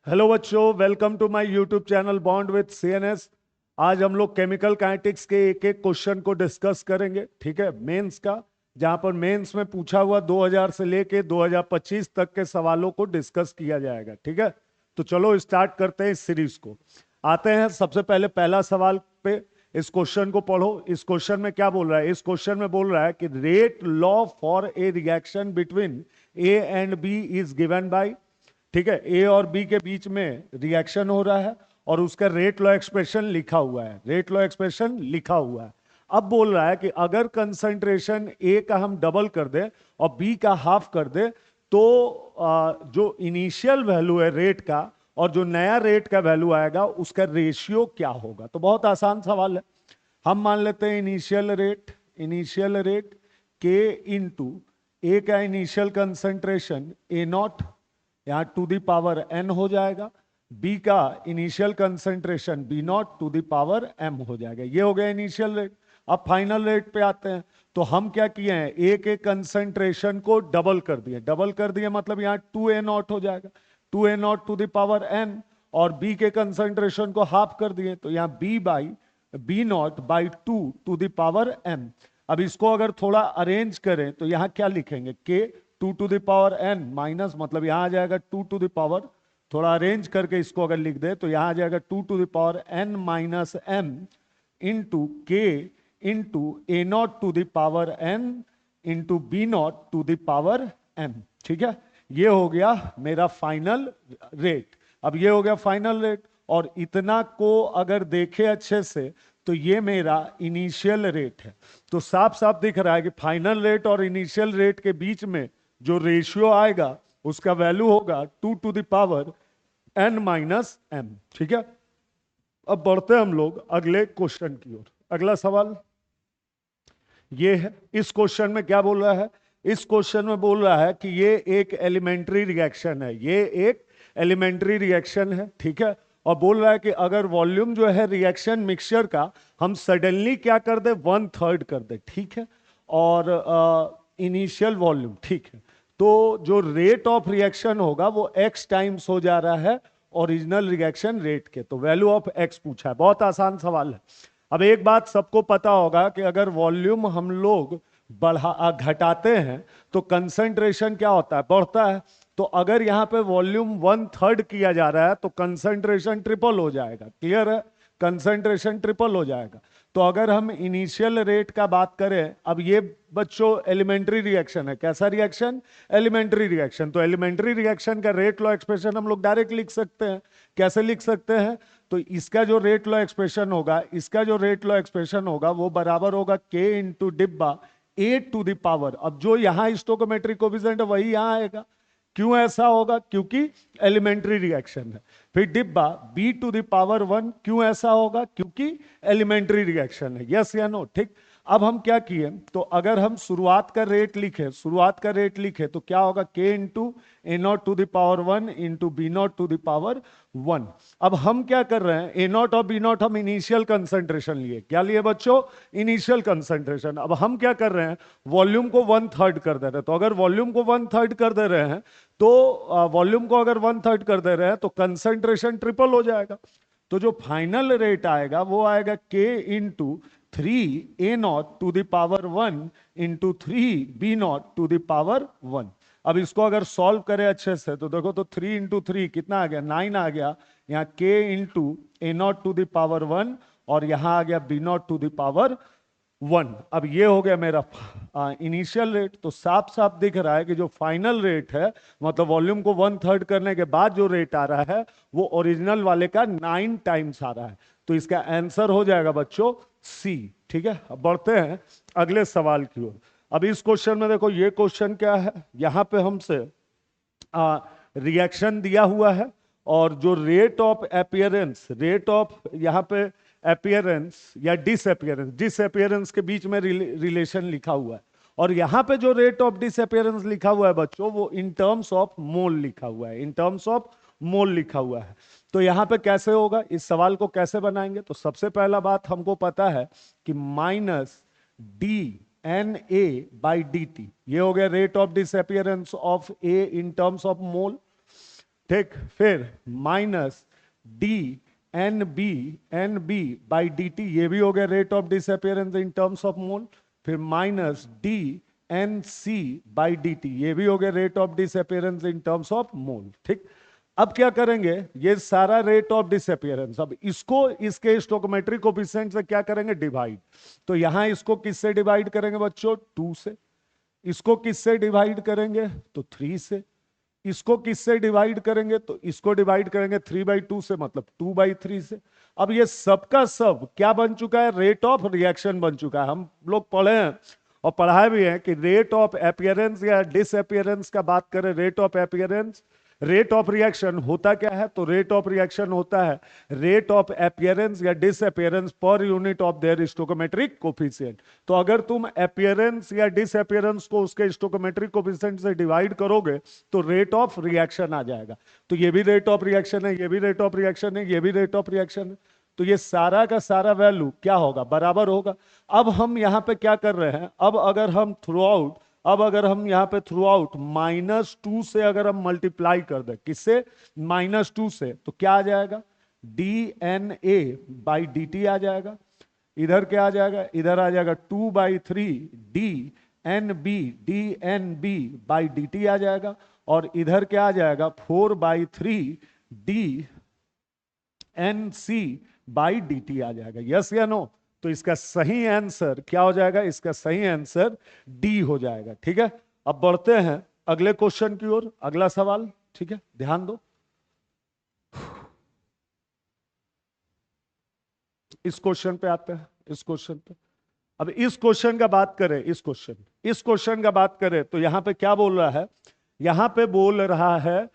Hello बच्चों, welcome to my YouTube channel bond with CNS. आज हम लोग केमिकल काइनेटिक्स के एक एक क्वेश्चन को डिस्कस करेंगे, ठीक है, मेंस का। जहां पर मेंस में पूछा हुआ 2000 से लेके 2025 तक के सवालों को डिस्कस किया जाएगा, ठीक है। तो चलो स्टार्ट करते हैं इस सीरीज को। आते हैं सबसे पहले पहला सवाल पे। इस क्वेश्चन को पढ़ो। इस क्वेश्चन में क्या बोल रहा है? इस क्वेश्चन में बोल रहा है कि rate law for a reaction between A and B is given by, ठीक है, ए और बी के बीच में रिएक्शन हो रहा है और उसका रेट लॉ एक्सप्रेशन लिखा हुआ है। रेट लॉ एक्सप्रेशन लिखा हुआ है। अब बोल रहा है कि अगर कंसंट्रेशन ए का हम डबल कर दे और बी का हाफ कर दे तो जो इनिशियल वैल्यू है रेट का और जो नया रेट का वैल्यू आएगा उसका रेशियो क्या होगा। तो बहुत आसान सवाल है। हम मान लेते हैं initial rate K into A का इनिशियल कंसंट्रेशन ए नॉट, यहां टू द पावर एन हो जाएगा। बी का initial concentration B naught to the power M हो जाएगा। ये हो गया इनिशियल रेट। अब फाइनल रेट पे आते हैं। तो हम क्या किए हैं, ए के कंसंट्रेशन को डबल कर दिए मतलब यहाँ टू ए नॉट हो जाएगा, two A naught to the power N. और बी के कंसंट्रेशन को हाफ कर दिए तो यहाँ B naught by two the power M. अब इसको अगर थोड़ा अरेंज करें तो यहाँ क्या लिखेंगे, K two to the power N minus, मतलब यहां आ जाएगा टू टू द पावर, थोड़ा अरेंज करके इसको अगर लिख दे तो यहां आ जाएगा two to the power N minus M into K into A naught to the power N into B naught to the power M. ठीक है, ये हो गया मेरा फाइनल रेट। अब ये हो गया फाइनल रेट और इतना को अगर देखे अच्छे से तो ये मेरा इनिशियल रेट है। तो साफ साफ दिख रहा है कि फाइनल रेट और इनिशियल रेट के बीच में जो रेशियो आएगा उसका वैल्यू होगा two to the power N minus M. ठीक है, अब बढ़ते हैं हम लोग अगले क्वेश्चन की ओर। अगला सवाल ये है। इस क्वेश्चन में क्या बोल रहा है? इस क्वेश्चन में बोल रहा है कि ये एक एलिमेंट्री रिएक्शन है, ये एक एलिमेंट्री रिएक्शन है, ठीक है। और बोल रहा है कि अगर वॉल्यूम जो है रिएक्शन मिक्सचर का हम सडनली क्या कर दे, वन थर्ड कर दे, ठीक है। और इनिशियल वॉल्यूम, ठीक है, तो जो रेट ऑफ रिएक्शन होगा वो एक्स टाइम्स हो जा रहा है ओरिजिनल रिएक्शन रेट के। तो वैल्यू ऑफ एक्स पूछा है, बहुत आसान सवाल है। अब एक बात सबको पता होगा कि अगर वॉल्यूम हम लोग घटाते हैं तो कंसंट्रेशन क्या होता है, बढ़ता है। तो अगर यहां पे वॉल्यूम वन थर्ड किया जा रहा है तो कंसंट्रेशन ट्रिपल हो जाएगा। क्लियर है, कंसंट्रेशन ट्रिपल हो जाएगा। तो अगर हम इनिशियल रेट का बात करें, अब ये बच्चों एलिमेंट्री रिएक्शन है। कैसा रिएक्शन? Elementary reaction. तो एलिमेंट्री रिएक्शन का रेट लॉ एक्सप्रेशन हम लोग डायरेक्ट लिख सकते हैं। कैसे लिख सकते हैं? तो इसका जो रेट लॉ एक्सप्रेशन होगा, इसका जो रेट लॉ एक्सप्रेशन होगा वो बराबर होगा के इंटू डिब्बा ए टू द पावर। अब जो यहां स्टोकोमेट्रिक कोफिशिएंट है वही यहां आएगा। क्यों ऐसा होगा? क्योंकि एलिमेंट्री रिएक्शन है। फिर डिब्बा B to the power one, क्यों ऐसा होगा? क्योंकि एलिमेंट्री रिएक्शन है। यस या नो? ठीक। अब हम क्या किए, तो अगर हम शुरुआत का रेट लिखे तो क्या होगा, K into A naught to the power one into B naught to the power one. अब हम क्या कर रहे हैं, ए नॉट और बी नॉट हम इनिशियल कंसंट्रेशन लिए। क्या लिए बच्चों? Initial concentration. अब हम क्या कर रहे हैं, वॉल्यूम को वन थर्ड कर दे रहे हैं। तो अगर वॉल्यूम को वन थर्ड कर दे रहे हैं तो वॉल्यूम को अगर वन थर्ड कर दे रहे हैं तो कंसंट्रेशन ट्रिपल हो जाएगा। तो जो फाइनल रेट आएगा वो आएगा K into three A naught to the power one into three B naught to the power one. अब इसको अगर सॉल्व करें अच्छे से तो देखो, तो थ्री इंटू थ्री कितना आ गया, नाइन आ गया। यहाँ K into A naught to the power one और यहां आ गया B naught to the power one. अब ये हो गया मेरा इनिशियल रेट। तो साफ साफ दिख रहा है कि जो फाइनल रेट है, मतलब वॉल्यूम को वन थर्ड करने के बाद जो रेट आ रहा है वो ओरिजिनल वाले का 9 टाइम्स आ रहा है। तो इसका आंसर हो जाएगा बच्चों सी। ठीक है, अब बढ़ते हैं अगले सवाल की ओर। अब इस क्वेश्चन में देखो, ये क्वेश्चन क्या है, यहां पे हमसे रिएक्शन दिया हुआ है और जो rate of appearance, rate of यहाँ पे अपियरेंस या डिसअपियरेंस के बीच में रिलेशन लिखा हुआ है। और यहां पे जो रेट ऑफ डिसअपियरेंस लिखा हुआ है बच्चों वो इन टर्म्स ऑफ मोल लिखा हुआ है, इन टर्म्स ऑफ मोल लिखा हुआ है। तो यहां पे कैसे होगा, इस सवाल को कैसे बनाएंगे? तो सबसे पहला बात हमको पता है कि minus D N A by D T, ये हो गया rate of disappearance of A in terms of mole. ठीक, फिर minus D N B by D T, ये भी हो गया rate of disappearance in terms of mole. फिर minus D N C by D T, ये भी हो गया rate of disappearance in terms of mole. ठीक, अब क्या करेंगे, ये सारा रेट ऑफ डिसअपियरेंस, अब इसको इसके स्टोकोमेट्रिक कोफिशिएंट से क्या करेंगे, डिवाइड। तो यहां इसको किससे डिवाइड करेंगे बच्चों, 2 से। इसको किससे डिवाइड करेंगे, तो 3 से। इसको किससे डिवाइड करेंगे, तो इसको डिवाइड करेंगे 3/2 से, मतलब 2/3 से। अब ये सबका सब क्या बन चुका है, रेट ऑफ रिएक्शन बन चुका है। हम लोग पढ़े हैं और पढ़ाए भी हैं कि रेट ऑफ अपीयरेंस या डिसअपियरेंस का बात करें, rate of appearance, rate of reaction होता क्या है, तो रेट ऑफ रिएक्शन होता है रेट ऑफ अपीयरेंस या disappearance per unit of their stoichiometric coefficient. तो अगर तुम अपीयरेंस या डिसअपियरेंस को उसके स्टोकोमेट्रिक कोफिशिएंट से डिवाइड करोगे तो रेट ऑफ रिएक्शन आ जाएगा। तो ये भी रेट ऑफ रिएक्शन है, ये भी रेट ऑफ रिएक्शन है, ये भी रेट ऑफ रिएक्शन है। तो ये सारा का सारा वैल्यू क्या होगा, बराबर होगा। अब हम यहां पे क्या कर रहे हैं, अब अगर हम यहां पे थ्रू आउट -2 से अगर हम मल्टीप्लाई कर दें, किससे, -2 से, तो क्या आ जाएगा, D N A by D T आ जाएगा। इधर क्या आ जाएगा, इधर आ जाएगा 2/3 D N B by D T आ जाएगा। और इधर क्या आ जाएगा, 4/3 D N C by D T आ जाएगा। यस या नो, तो इसका सही आंसर क्या हो जाएगा, इसका सही आंसर डी हो जाएगा। ठीक है, अब बढ़ते हैं अगले क्वेश्चन की ओर, अगला सवाल। ठीक है, ध्यान दो, इस क्वेश्चन पे आते हैं, इस क्वेश्चन पे। अब इस क्वेश्चन का बात करें, इस क्वेश्चन का बात करें तो यहां पे क्या बोल रहा है, यहां पे बोल रहा है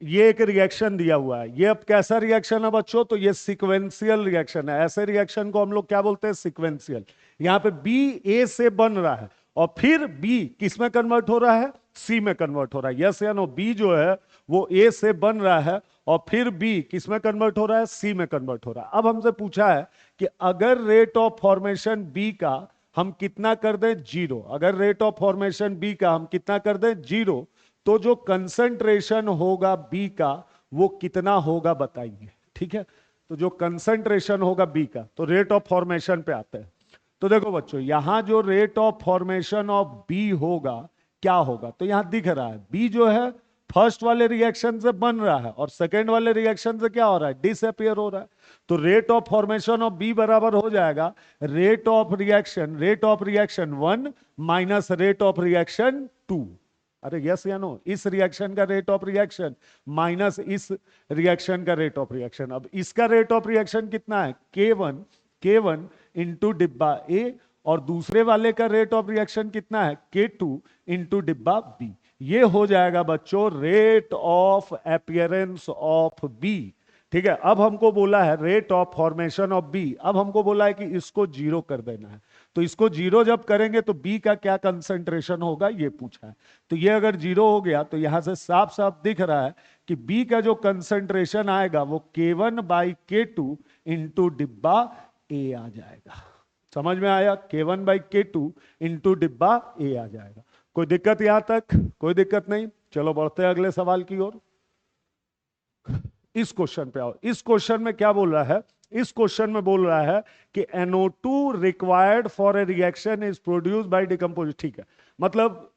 ये एक रिएक्शन दिया हुआ है। ये अब कैसा रिएक्शन है बच्चों, तो ये सीक्वेंशियल रिएक्शन है। ऐसे रिएक्शन को हम लोग क्या बोलते हैं, सीक्वेंशियल। यहां पे बी ए से बन रहा है और फिर बी किस में कन्वर्ट हो रहा है, सी में कन्वर्ट हो रहा है। यस या नो, बी जो है वो ए से बन रहा है और फिर बी किस में कन्वर्ट हो रहा है, सी में कन्वर्ट हो रहा है। अब हमसे पूछा है कि अगर रेट ऑफ फॉर्मेशन बी का हम कितना कर दें, 0। अगर रेट ऑफ फॉर्मेशन बी का हम कितना कर दें, 0, तो जो कंसंट्रेशन होगा बी का वो कितना होगा बताइए। ठीक है, तो जो कंसंट्रेशन होगा बी का, तो रेट ऑफ फॉर्मेशन पे आते हैं। तो देखो बच्चों, यहां जो rate of formation of B होगा क्या होगा, तो यहां दिख रहा है बी जो है फर्स्ट वाले रिएक्शन से बन रहा है और सेकेंड वाले रिएक्शन से क्या हो रहा है, डिसअपियर हो रहा है। तो rate of formation of B बराबर हो जाएगा rate of reaction 1 minus rate of reaction 2। अरे यस या नो, इस रिएक्शन का रेट ऑफ रिएक्शन माइनस इस रिएक्शन का रेट ऑफ रिएक्शन। अब इसका रेट ऑफ रिएक्शन कितना है, K1 इंटू डिब्बा ए, और दूसरे वाले का रेट ऑफ रिएक्शन कितना है, K2 इंटू डिब्बा बी। ये हो जाएगा बच्चों rate of appearance of B. ठीक है, अब हमको बोला है rate of formation of B, अब हमको बोला है कि इसको 0 कर देना है। तो इसको 0 जब करेंगे तो बी का क्या कंसंट्रेशन होगा ये पूछा है। तो ये अगर 0 हो गया तो यहां से साफ साफ दिख रहा है कि बी का जो कंसंट्रेशन आएगा वो K1/K2 इंटू डिब्बा ए आ जाएगा। समझ में आया, K1/K2 इंटू डिब्बा ए आ जाएगा। कोई दिक्कत यहां तक, कोई दिक्कत नहीं। चलो बढ़ते हैं अगले सवाल की ओर। इस क्वेश्चन पे आओ। इस क्वेश्चन में क्या बोल रहा है, इस क्वेश्चन में बोल रहा है कि NO2 required for a reaction is produce by decompose. ठीक है, मतलब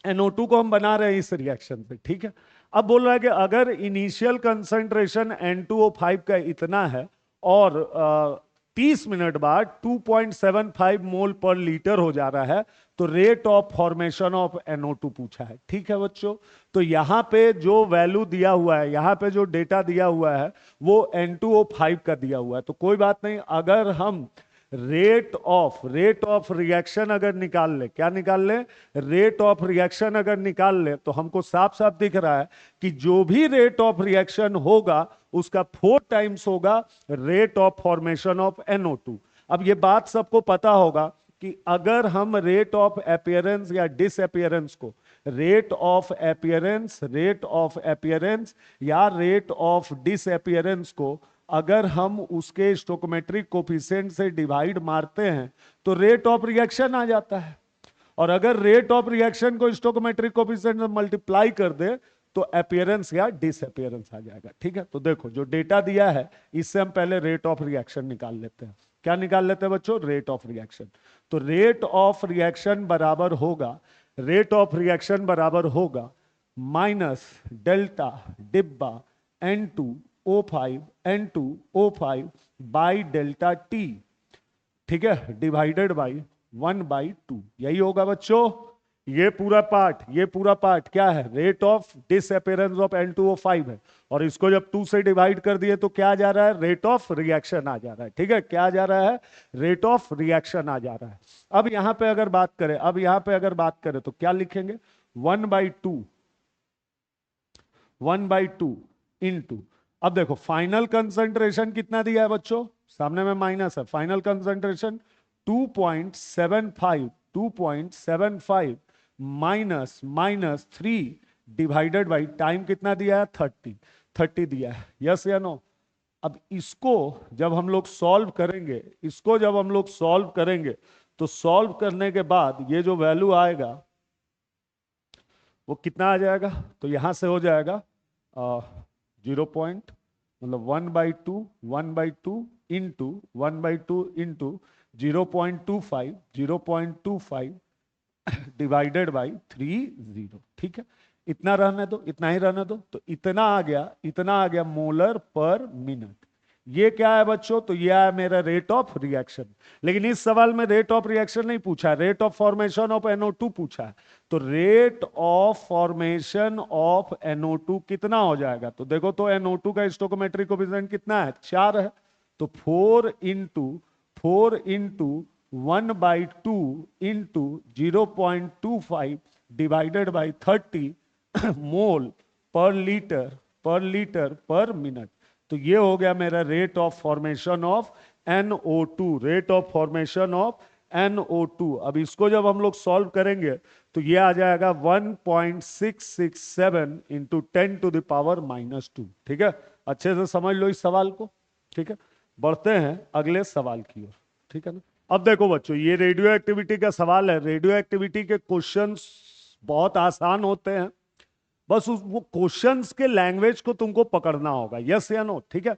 NO2 को हम बना रहे हैं इस रिएक्शन से। ठीक है, अब बोल रहा है कि अगर इनिशियल कंसंट्रेशन N2O5 का इतना है और 30 मिनट बाद 2.75 मोल पर लीटर हो जा रहा है, तो rate of formation of NO2 पूछा है। ठीक है बच्चों, तो यहां पे जो वैल्यू दिया हुआ है, यहां पे जो डेटा दिया हुआ है वो N2O5 का दिया हुआ है। तो कोई बात नहीं, अगर हम रेट ऑफ रिएक्शन अगर निकाल ले, क्या निकाल ले, रेट ऑफ रिएक्शन अगर निकाल ले, तो हमको साफ साफ दिख रहा है कि जो भी रेट ऑफ रिएक्शन होगा उसका 4 टाइम्स होगा rate of formation of NO2। अब ये बात सबको पता होगा कि अगर हम रेट ऑफ अपीयरेंस या डिसअपियरेंस को रेट ऑफ अपीयरेंस या रेट ऑफ डिसअपियरेंस को अगर हम उसके स्टोकोमेट्रिक कोफिशिएंट से डिवाइड मारते हैं तो रेट ऑफ रिएक्शन आ जाता है। और अगर रेट ऑफ रिएक्शन को स्टोकोमेट्रिक कोफिशिएंट से मल्टीप्लाई कर दे तो अपीयरेंस या डिसअपीयरेंस आ जाएगा। ठीक है, तो देखो जो डेटा दिया है इससे हम पहले रेट ऑफ रिएक्शन निकाल लेते हैं। क्या निकाल लेते हैं बच्चों? Rate of reaction. तो रेट ऑफ रिएक्शन बराबर होगा, रेट ऑफ रिएक्शन बराबर होगा माइनस डेल्टा डिब्बा N2O5 N2O5 by delta T, ठीक है, डिवाइडेड बाई 1/2। यही होगा बच्चों। ये पूरा पार्ट क्या है? Rate of disappearance of N2O5 है, और इसको जब 2 से डिवाइड कर दिए तो क्या आ जा रहा है? रेट ऑफ रिएक्शन आ जा रहा है। ठीक है, क्या आ जा रहा है? रेट ऑफ रिएक्शन आ जा रहा है। अब यहां पे अगर बात करें तो क्या लिखेंगे? 1/2 इंटू, अब देखो फाइनल कंसंट्रेशन कितना दिया है बच्चों? सामने में माइनस है। Final concentration 2.75 minus 3 divided by time कितना दिया है? 30 दिया है। यस या नो? अब इसको जब हम लोग सॉल्व करेंगे, तो सॉल्व करने के बाद ये जो वैल्यू आएगा वो कितना आ जाएगा? तो यहां से हो जाएगा 0 पॉइंट, मतलब 1/2 इंटू 1/2 इंटू 0.25 डिवाइडेड बाई 30। ठीक है, इतना रहने दो, इतना ही रहने दो। तो इतना आ गया मोलर पर मिनट। ये क्या है बच्चों? तो ये है मेरा रेट ऑफ रिएक्शन। लेकिन इस सवाल में रेट ऑफ रिएक्शन नहीं पूछा है, rate of formation of NO2 पूछा है। तो rate of formation of NO2 कितना हो जाएगा? तो देखो, तो NO2 का स्टोइकोमेट्रिक कोएफिशिएंट कितना है? 4 है। तो 4 इंटू 1/2 इंटू 0.25 डिवाइडेड बाई 30 मोल पर लीटर पर मिनट। तो ये हो गया मेरा rate of formation of NO2, rate of formation of NO2। अब इसको जब हम लोग सॉल्व करेंगे तो ये आ जाएगा 1.667 इंटू 10⁻²। ठीक है, अच्छे से समझ लो इस सवाल को। ठीक है, बढ़ते हैं अगले सवाल की ओर। ठीक है ना? अब देखो बच्चों, ये रेडियो एक्टिविटी का सवाल है। रेडियो एक्टिविटी के क्वेश्चंस बहुत आसान होते हैं, बस वो क्वेश्चंस के लैंग्वेज को तुमको पकड़ना होगा। यस या नो? ठीक है,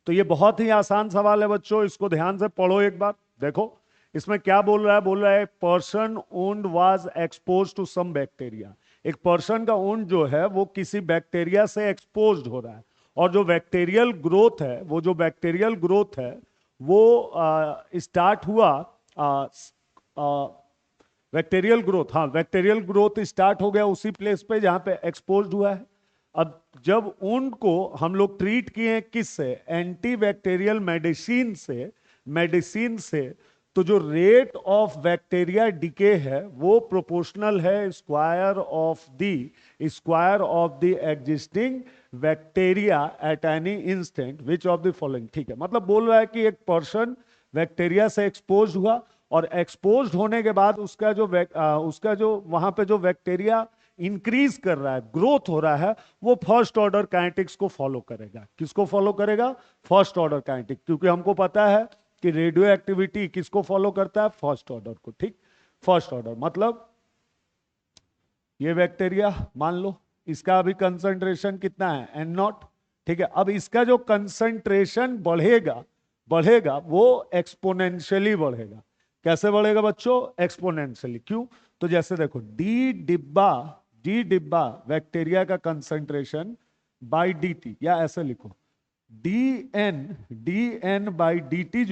तो ये बहुत ही आसान सवाल है बच्चों, इसको ध्यान से पढ़ो एक बार। देखो इसमें क्या बोल रहा है person owned was expose to some bacteria. एक पर्सन का ओन्ड जो है वो किसी बैक्टीरिया से एक्सपोज हो रहा है, और जो बैक्टीरियल ग्रोथ है वो स्टार्ट हुआ, बैक्टीरियल ग्रोथ स्टार्ट हो गया उसी प्लेस पे जहां पे एक्सपोज हुआ है। अब जब उनको हम लोग ट्रीट किए किससे? एंटी बैक्टीरियल मेडिसिन से, तो जो रेट ऑफ बैक्टीरिया डिके है वो प्रोपोर्शनल है square of the existing bacteria at any instant which of the following. ठीक है, मतलब बोल रहा है कि एक पर्सन बैक्टीरिया से एक्सपोज हुआ, और एक्सपोज होने के बाद उसका जो वहां पे जो बैक्टीरिया इंक्रीज कर रहा है, ग्रोथ हो रहा है, वो फर्स्ट ऑर्डर काइनेटिक्स को फॉलो करेगा। किसको फॉलो करेगा? फर्स्ट ऑर्डर काइनेटिक्स, क्योंकि हमको पता है कि रेडियो एक्टिविटी किसको फॉलो करता है? फर्स्ट ऑर्डर को। ठीक, फर्स्ट ऑर्डर मतलब ये बैक्टीरिया मान लो, इसका अभी कंसंट्रेशन कितना है? N0। ठीक है, अब इसका जो कंसंट्रेशन बढ़ेगा वो एक्सपोनेंशियली बढ़ेगा। कैसे बढ़ेगा बच्चों? एक्सपोनेंशियली। क्यों? तो जैसे देखो डी डिब्बा बैक्टीरिया का कंसंट्रेशन बाई dt, या ऐसे लिखो D N by D T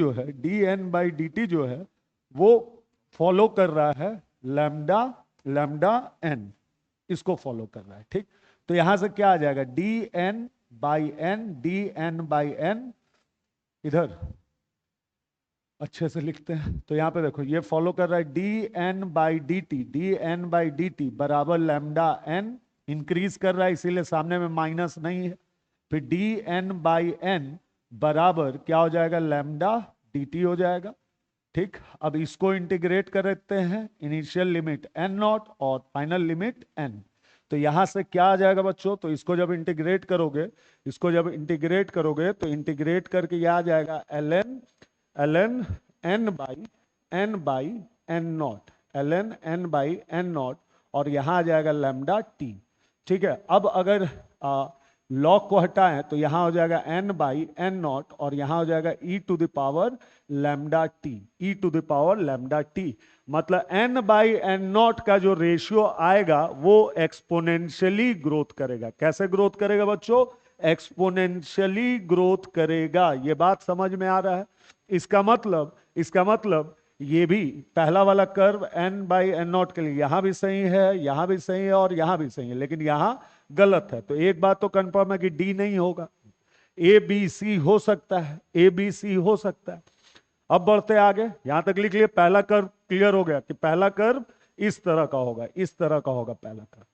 जो है वो फॉलो कर रहा है लैम्डा एन, इसको फॉलो कर रहा है। ठीक, तो यहां से क्या आ जाएगा? डी एन बाई एन, इधर अच्छे से लिखते हैं। तो यहां पे देखो ये फॉलो कर रहा है D N by D T बराबर लैम्डा एन, इंक्रीज कर रहा है इसीलिए सामने में माइनस नहीं है। फिर डी एन बाई एन बराबर क्या हो जाएगा? लैम्डा डी टी हो जाएगा। ठीक, अब इसको इंटीग्रेट कर देते हैं, इनिशियल लिमिट N0 और फाइनल लिमिट N। तो यहां से क्या आ जाएगा बच्चों? तो इसको जब इंटीग्रेट करोगे तो इंटीग्रेट करके यह आ जाएगा ln n by n not, और यहां आ जाएगा लैम्डा टी। ठीक है। अब अगर लॉग को हटाएं तो यहां हो जाएगा n बाई एन नॉट और यहां हो जाएगा e to the power lambda T, e to the power lambda T. मतलब n बाई एन नॉट का जो रेशियो आएगा वो एक्सपोनेंशियली ग्रोथ करेगा। कैसे ग्रोथ करेगा बच्चों? एक्सपोनेंशियली ग्रोथ करेगा। ये बात समझ में आ रहा है? इसका मतलब ये भी पहला वाला curve n by N naught के लिए यहां भी सही है, यहां भी सही है और यहां भी सही है, लेकिन यहां गलत है। तो एक बात तो कंफर्म है कि डी नहीं होगा, ए बी सी हो सकता है, ए बी सी हो सकता है। अब बढ़ते आगे, यहां तक लिख लिए। पहला कर्व क्लियर हो गया कि पहला कर्व इस तरह का होगा, इस तरह का होगा पहला कर्व,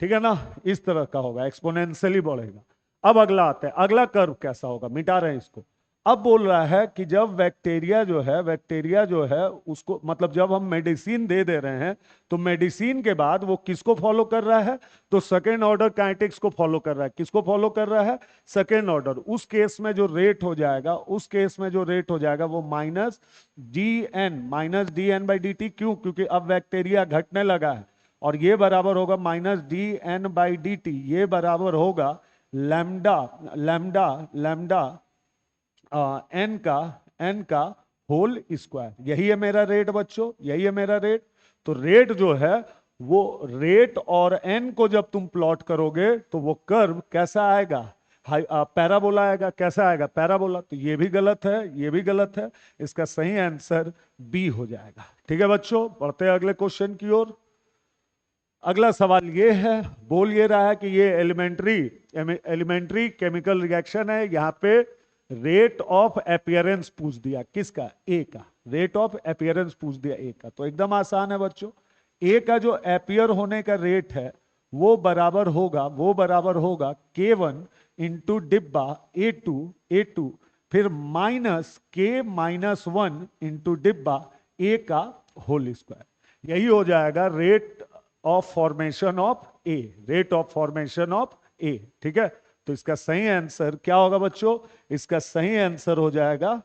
ठीक है ना, इस तरह का होगा, एक्सपोनेंशियली बढ़ेगा। अब अगला आता है, अगला कर्व कैसा होगा, मिटा रहे हैं इसको। अब बोल रहा है कि जब बैक्टीरिया जो है उसको, मतलब जब हम मेडिसिन दे रहे हैं तो मेडिसिन के बाद वो किसको फॉलो कर रहा है? तो सेकेंड ऑर्डर काइनेटिक्स को फॉलो कर रहा है। किसको फॉलो कर रहा है? Second order. उस केस में जो रेट हो जाएगा वो minus D N by D T. क्यों? क्योंकि अब बैक्टीरिया घटने लगा है और ये बराबर होगा minus D N by D T. ये बराबर होगा लैम्डा लैम्डा लैम्डा एन का होल स्क्वायर। यही है मेरा रेट बच्चों, यही है मेरा रेट। तो रेट जो है वो रेट और एन को जब तुम प्लॉट करोगे तो वो कर्व कैसा आएगा? पैराबोला आएगा। कैसा आएगा? पैराबोला। तो ये भी गलत है, ये भी गलत है। इसका सही आंसर बी हो जाएगा। ठीक है बच्चों, बढ़ते हैं अगले क्वेश्चन की ओर। अगला सवाल ये है, बोल ये रहा है कि ये एलिमेंट्री केमिकल रिएक्शन है। यहाँ पे रेट ऑफ अपीयरेंस पूछ दिया। किसका? ए का। रेट ऑफ अपीयरेंस पूछ दिया ए का। तो एकदम आसान है बच्चों। ए का जो अपीयर होने का रेट है वो बराबर होगा K1 इंटू डिब्बा A2 फिर माइनस K-1 इंटू डिब्बा ए का होल स्क्वायर। यही हो जाएगा rate of formation of A, rate of formation of A. ठीक है, तो इसका सही आंसर क्या होगा बच्चों? इसका सही आंसर हो जाएगा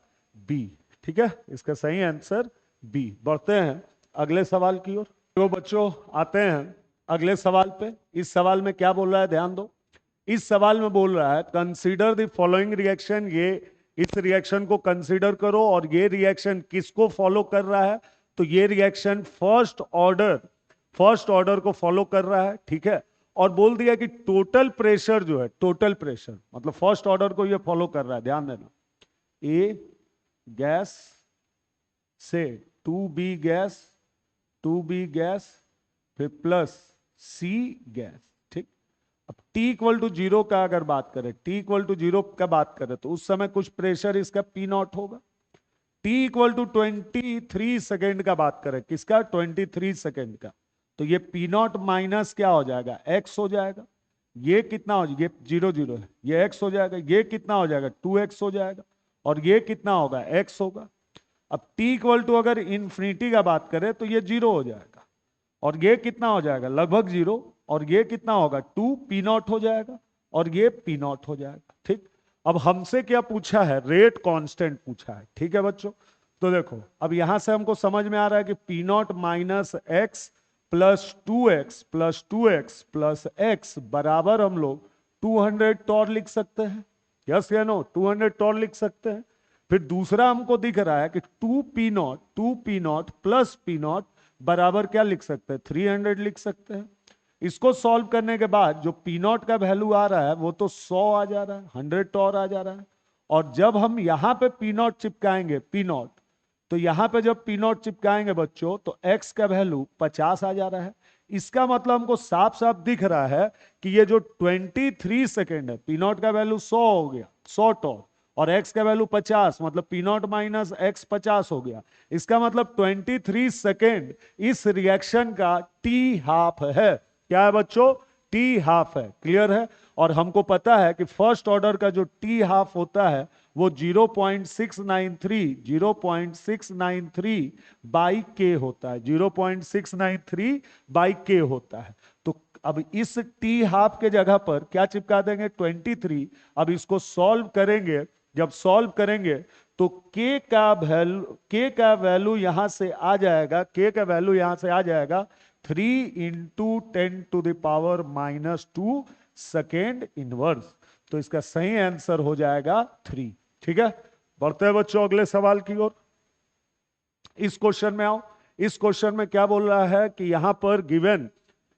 बी। ठीक है, इसका सही आंसर बी। बढ़ते हैं अगले सवाल की ओर। तो बच्चों आते हैं अगले सवाल पे। इस सवाल में क्या बोल रहा है, ध्यान दो। इस सवाल में बोल रहा है कंसीडर द फॉलोइंग रिएक्शन। ये इस रिएक्शन को कंसीडर करो और ये रिएक्शन किसको फॉलो कर रहा है? तो ये रिएक्शन फर्स्ट ऑर्डर को फॉलो कर रहा है। ठीक है, और बोल दिया कि टोटल प्रेशर जो है, टोटल प्रेशर मतलब फर्स्ट ऑर्डर को ये फॉलो कर रहा है। ध्यान देना, ए गैस से 2B गैस फिर प्लस C गैस। ठीक, अब T इक्वल टू 0 का अगर बात करें, T इक्वल टू 0 का बात करें तो उस समय कुछ प्रेशर इसका P0 होगा। T इक्वल टू 23 सेकेंड का बात करें, किसका? 23 सेकेंड का। तो ये P0 माइनस क्या हो जाएगा? X हो जाएगा। ये कितना हो जाएगा? ये 0 है, ये X हो जाएगा। ये कितना हो जाएगा? 2X हो जाएगा। और ये कितना होगा? X होगा। अब T इक्वल टू अगर इंफिनिटी का बात करें तो ये 0 हो जाएगा और ये कितना हो जाएगा? लगभग 0। और ये कितना होगा? 2 P0 हो जाएगा और ये P0 हो जाएगा। ठीक, अब हमसे क्या पूछा है? रेट कांस्टेंट पूछा है। ठीक है बच्चों, तो देखो अब यहां से हमको समझ में आ रहा है कि P0 minus x plus 2x plus x बराबर हम लोग 200 टॉर लिख सकते हैं। यस या नो? 200 टॉर लिख सकते हैं। फिर दूसरा हमको दिख रहा है कि 2P0 प्लस P0 बराबर क्या लिख सकते हैं? 300 लिख सकते हैं। इसको सॉल्व करने के बाद जो P0 का वैल्यू आ रहा है वो तो 100 आ जा रहा है, 100 टॉर आ जा रहा है। और जब हम यहां पे P0 चिपकाएंगे, P0, तो यहां पे जब P0 चिपकाएंगे बच्चों तो x का वैल्यू 50 आ जा रहा है। इसका मतलब हमको साफ साफ दिख रहा है कि ये जो 23 सेकेंड है, P0 का वैल्यू 100 हो गया, 100 टॉर, और x का वैल्यू 50, मतलब P0 माइनस x 50 हो गया। इसका मतलब 23 सेकेंड इस रिएक्शन का टी हाफ है। क्या है बच्चों? टी हाफ है। क्लियर है? और हमको पता है कि फर्स्ट ऑर्डर का जो टी हाफ होता है वो 0.693 बाई के होता है, 0.693 बाई के होता है। तो अब इस टी हाफ के जगह पर क्या चिपका देंगे? 23। अब इसको सॉल्व करेंगे, जब सॉल्व करेंगे तो के का वैल्यू यहां से आ जाएगा, के का वैल्यू यहां से आ जाएगा 3 × 10⁻², सेकेंड इनवर्स। तो इसका सही आंसर हो जाएगा 3। ठीक है, बढ़ते हैं बच्चों अगले सवाल की ओर। इस क्वेश्चन में आओ। इस क्वेश्चन में क्या बोल रहा है कि यहां पर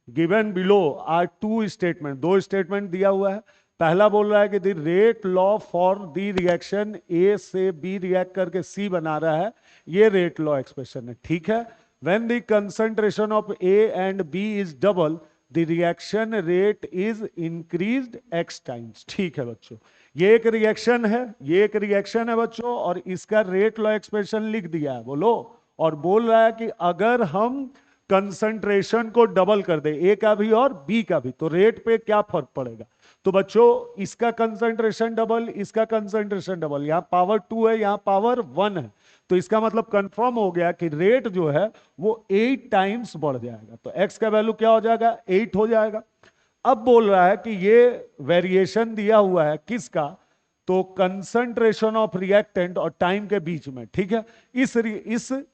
given below are two statement, दो स्टेटमेंट दिया हुआ है। पहला बोल रहा है कि the rate law for the reaction A से बी रिएक्ट करके सी बना रहा है, ये रेट लॉ एक्सप्रेशन है। ठीक है, when the concentration of A and B is double the reaction rate is increased X times. ठीक है बच्चों, ये एक रिएक्शन है, ये एक रिएक्शन है बच्चों, और इसका रेट लॉ एक्सप्रेशन लिख दिया है, बोलो। और बोल रहा है कि अगर हम कंसंट्रेशन को डबल कर दे, ए का भी और बी का भी, तो रेट पे क्या फर्क पड़ेगा। तो बच्चों इसका कंसंट्रेशन डबल, इसका कंसंट्रेशन डबल, यहां पावर 2 है, यहां पावर 1 है, तो इसका मतलब कंफर्म हो गया कि रेट जो है वो 8 टाइम्स बढ़ जाएगा। तो एक्स का वैल्यू क्या हो जाएगा, 8 हो जाएगा। अब बोल रहा है कि ये वेरिएशन दिया हुआ है किसका, तो कंसंट्रेशन ऑफ रिएक्टेंट और टाइम के बीच में। ठीक है, इस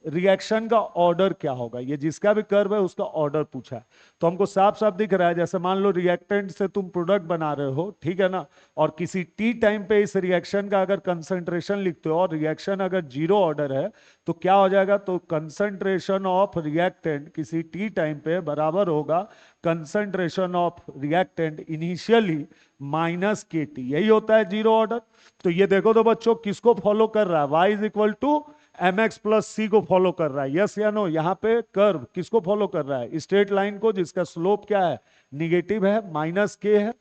रिएक्शन का ऑर्डर क्या होगा, ये जिसका भी कर्व है उसका ऑर्डर पूछा है। तो हमको साफ साफ दिख रहा है, जैसे मान लो रिएक्टेंट से तुम प्रोडक्ट बना रहे हो, ठीक है ना, और किसी टी टाइम पे इस रिएक्शन का अगर कंसंट्रेशन लिखते हो और रिएक्शन अगर 0 ऑर्डर है तो क्या हो जाएगा, तो कंसंट्रेशन ऑफ रिएक्टेंट किसी टी टाइम पे बराबर होगा concentration of reactant initially minus K T, यही होता है 0 ऑर्डर। तो ये देखो तो बच्चों किसको फॉलो कर रहा है, y is equal to M X plus C को फॉलो कर रहा है, यस या नो। यहाँ पे कर्व किसको फॉलो कर रहा है, स्ट्रेट लाइन को, जिसका स्लोप क्या है, निगेटिव है, माइनस के है।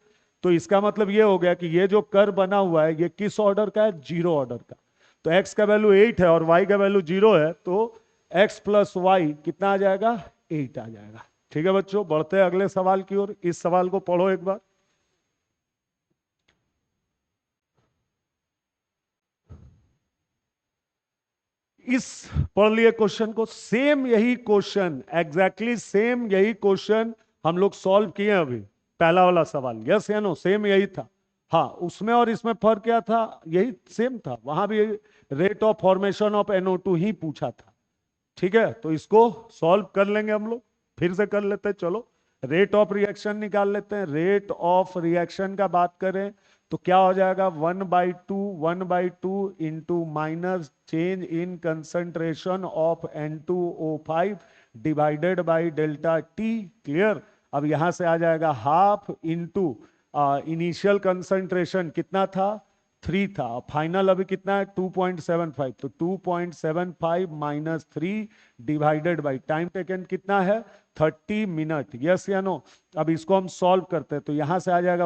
तो इसका मतलब ये हो गया कि ये जो कर्व बना हुआ है ये किस ऑर्डर का है, 0 ऑर्डर का। तो x का वैल्यू 8 है और y का वैल्यू 0 है, तो x प्लस वाई कितना आ जाएगा, 8 आ जाएगा। ठीक है बच्चों, बढ़ते हैं अगले सवाल की ओर। इस सवाल को पढ़ो एक बार। इस पढ़ लिए क्वेश्चन को, सेम यही क्वेश्चन, एग्जैक्टली सेम यही क्वेश्चन हम लोग सॉल्व किए अभी, पहला वाला सवाल, यस या नो, सेम यही था। हाँ, उसमें और इसमें फर्क क्या था, यही सेम था, वहां भी rate of formation of NO2 ही पूछा था। ठीक है, तो इसको सॉल्व कर लेंगे हम लोग, फिर से कर लेते हैं। चलो रेट ऑफ रिएक्शन निकाल लेते हैं। रेट ऑफ रिएक्शन का बात करें तो क्या हो जाएगा, 1/2 into minus change in concentration of N2O5 divided by delta T. Clear. अब यहां से आ जाएगा हाफ इंटू इनिशियल कंसंट्रेशन कितना था, 3 था, फाइनल अभी कितना है 2.75, तो 2.75 minus 3 divided by time taken कितना है 30 मिनट, यस या नो। अब इसको हम सॉल्व करते हैं तो यहां से आ जाएगा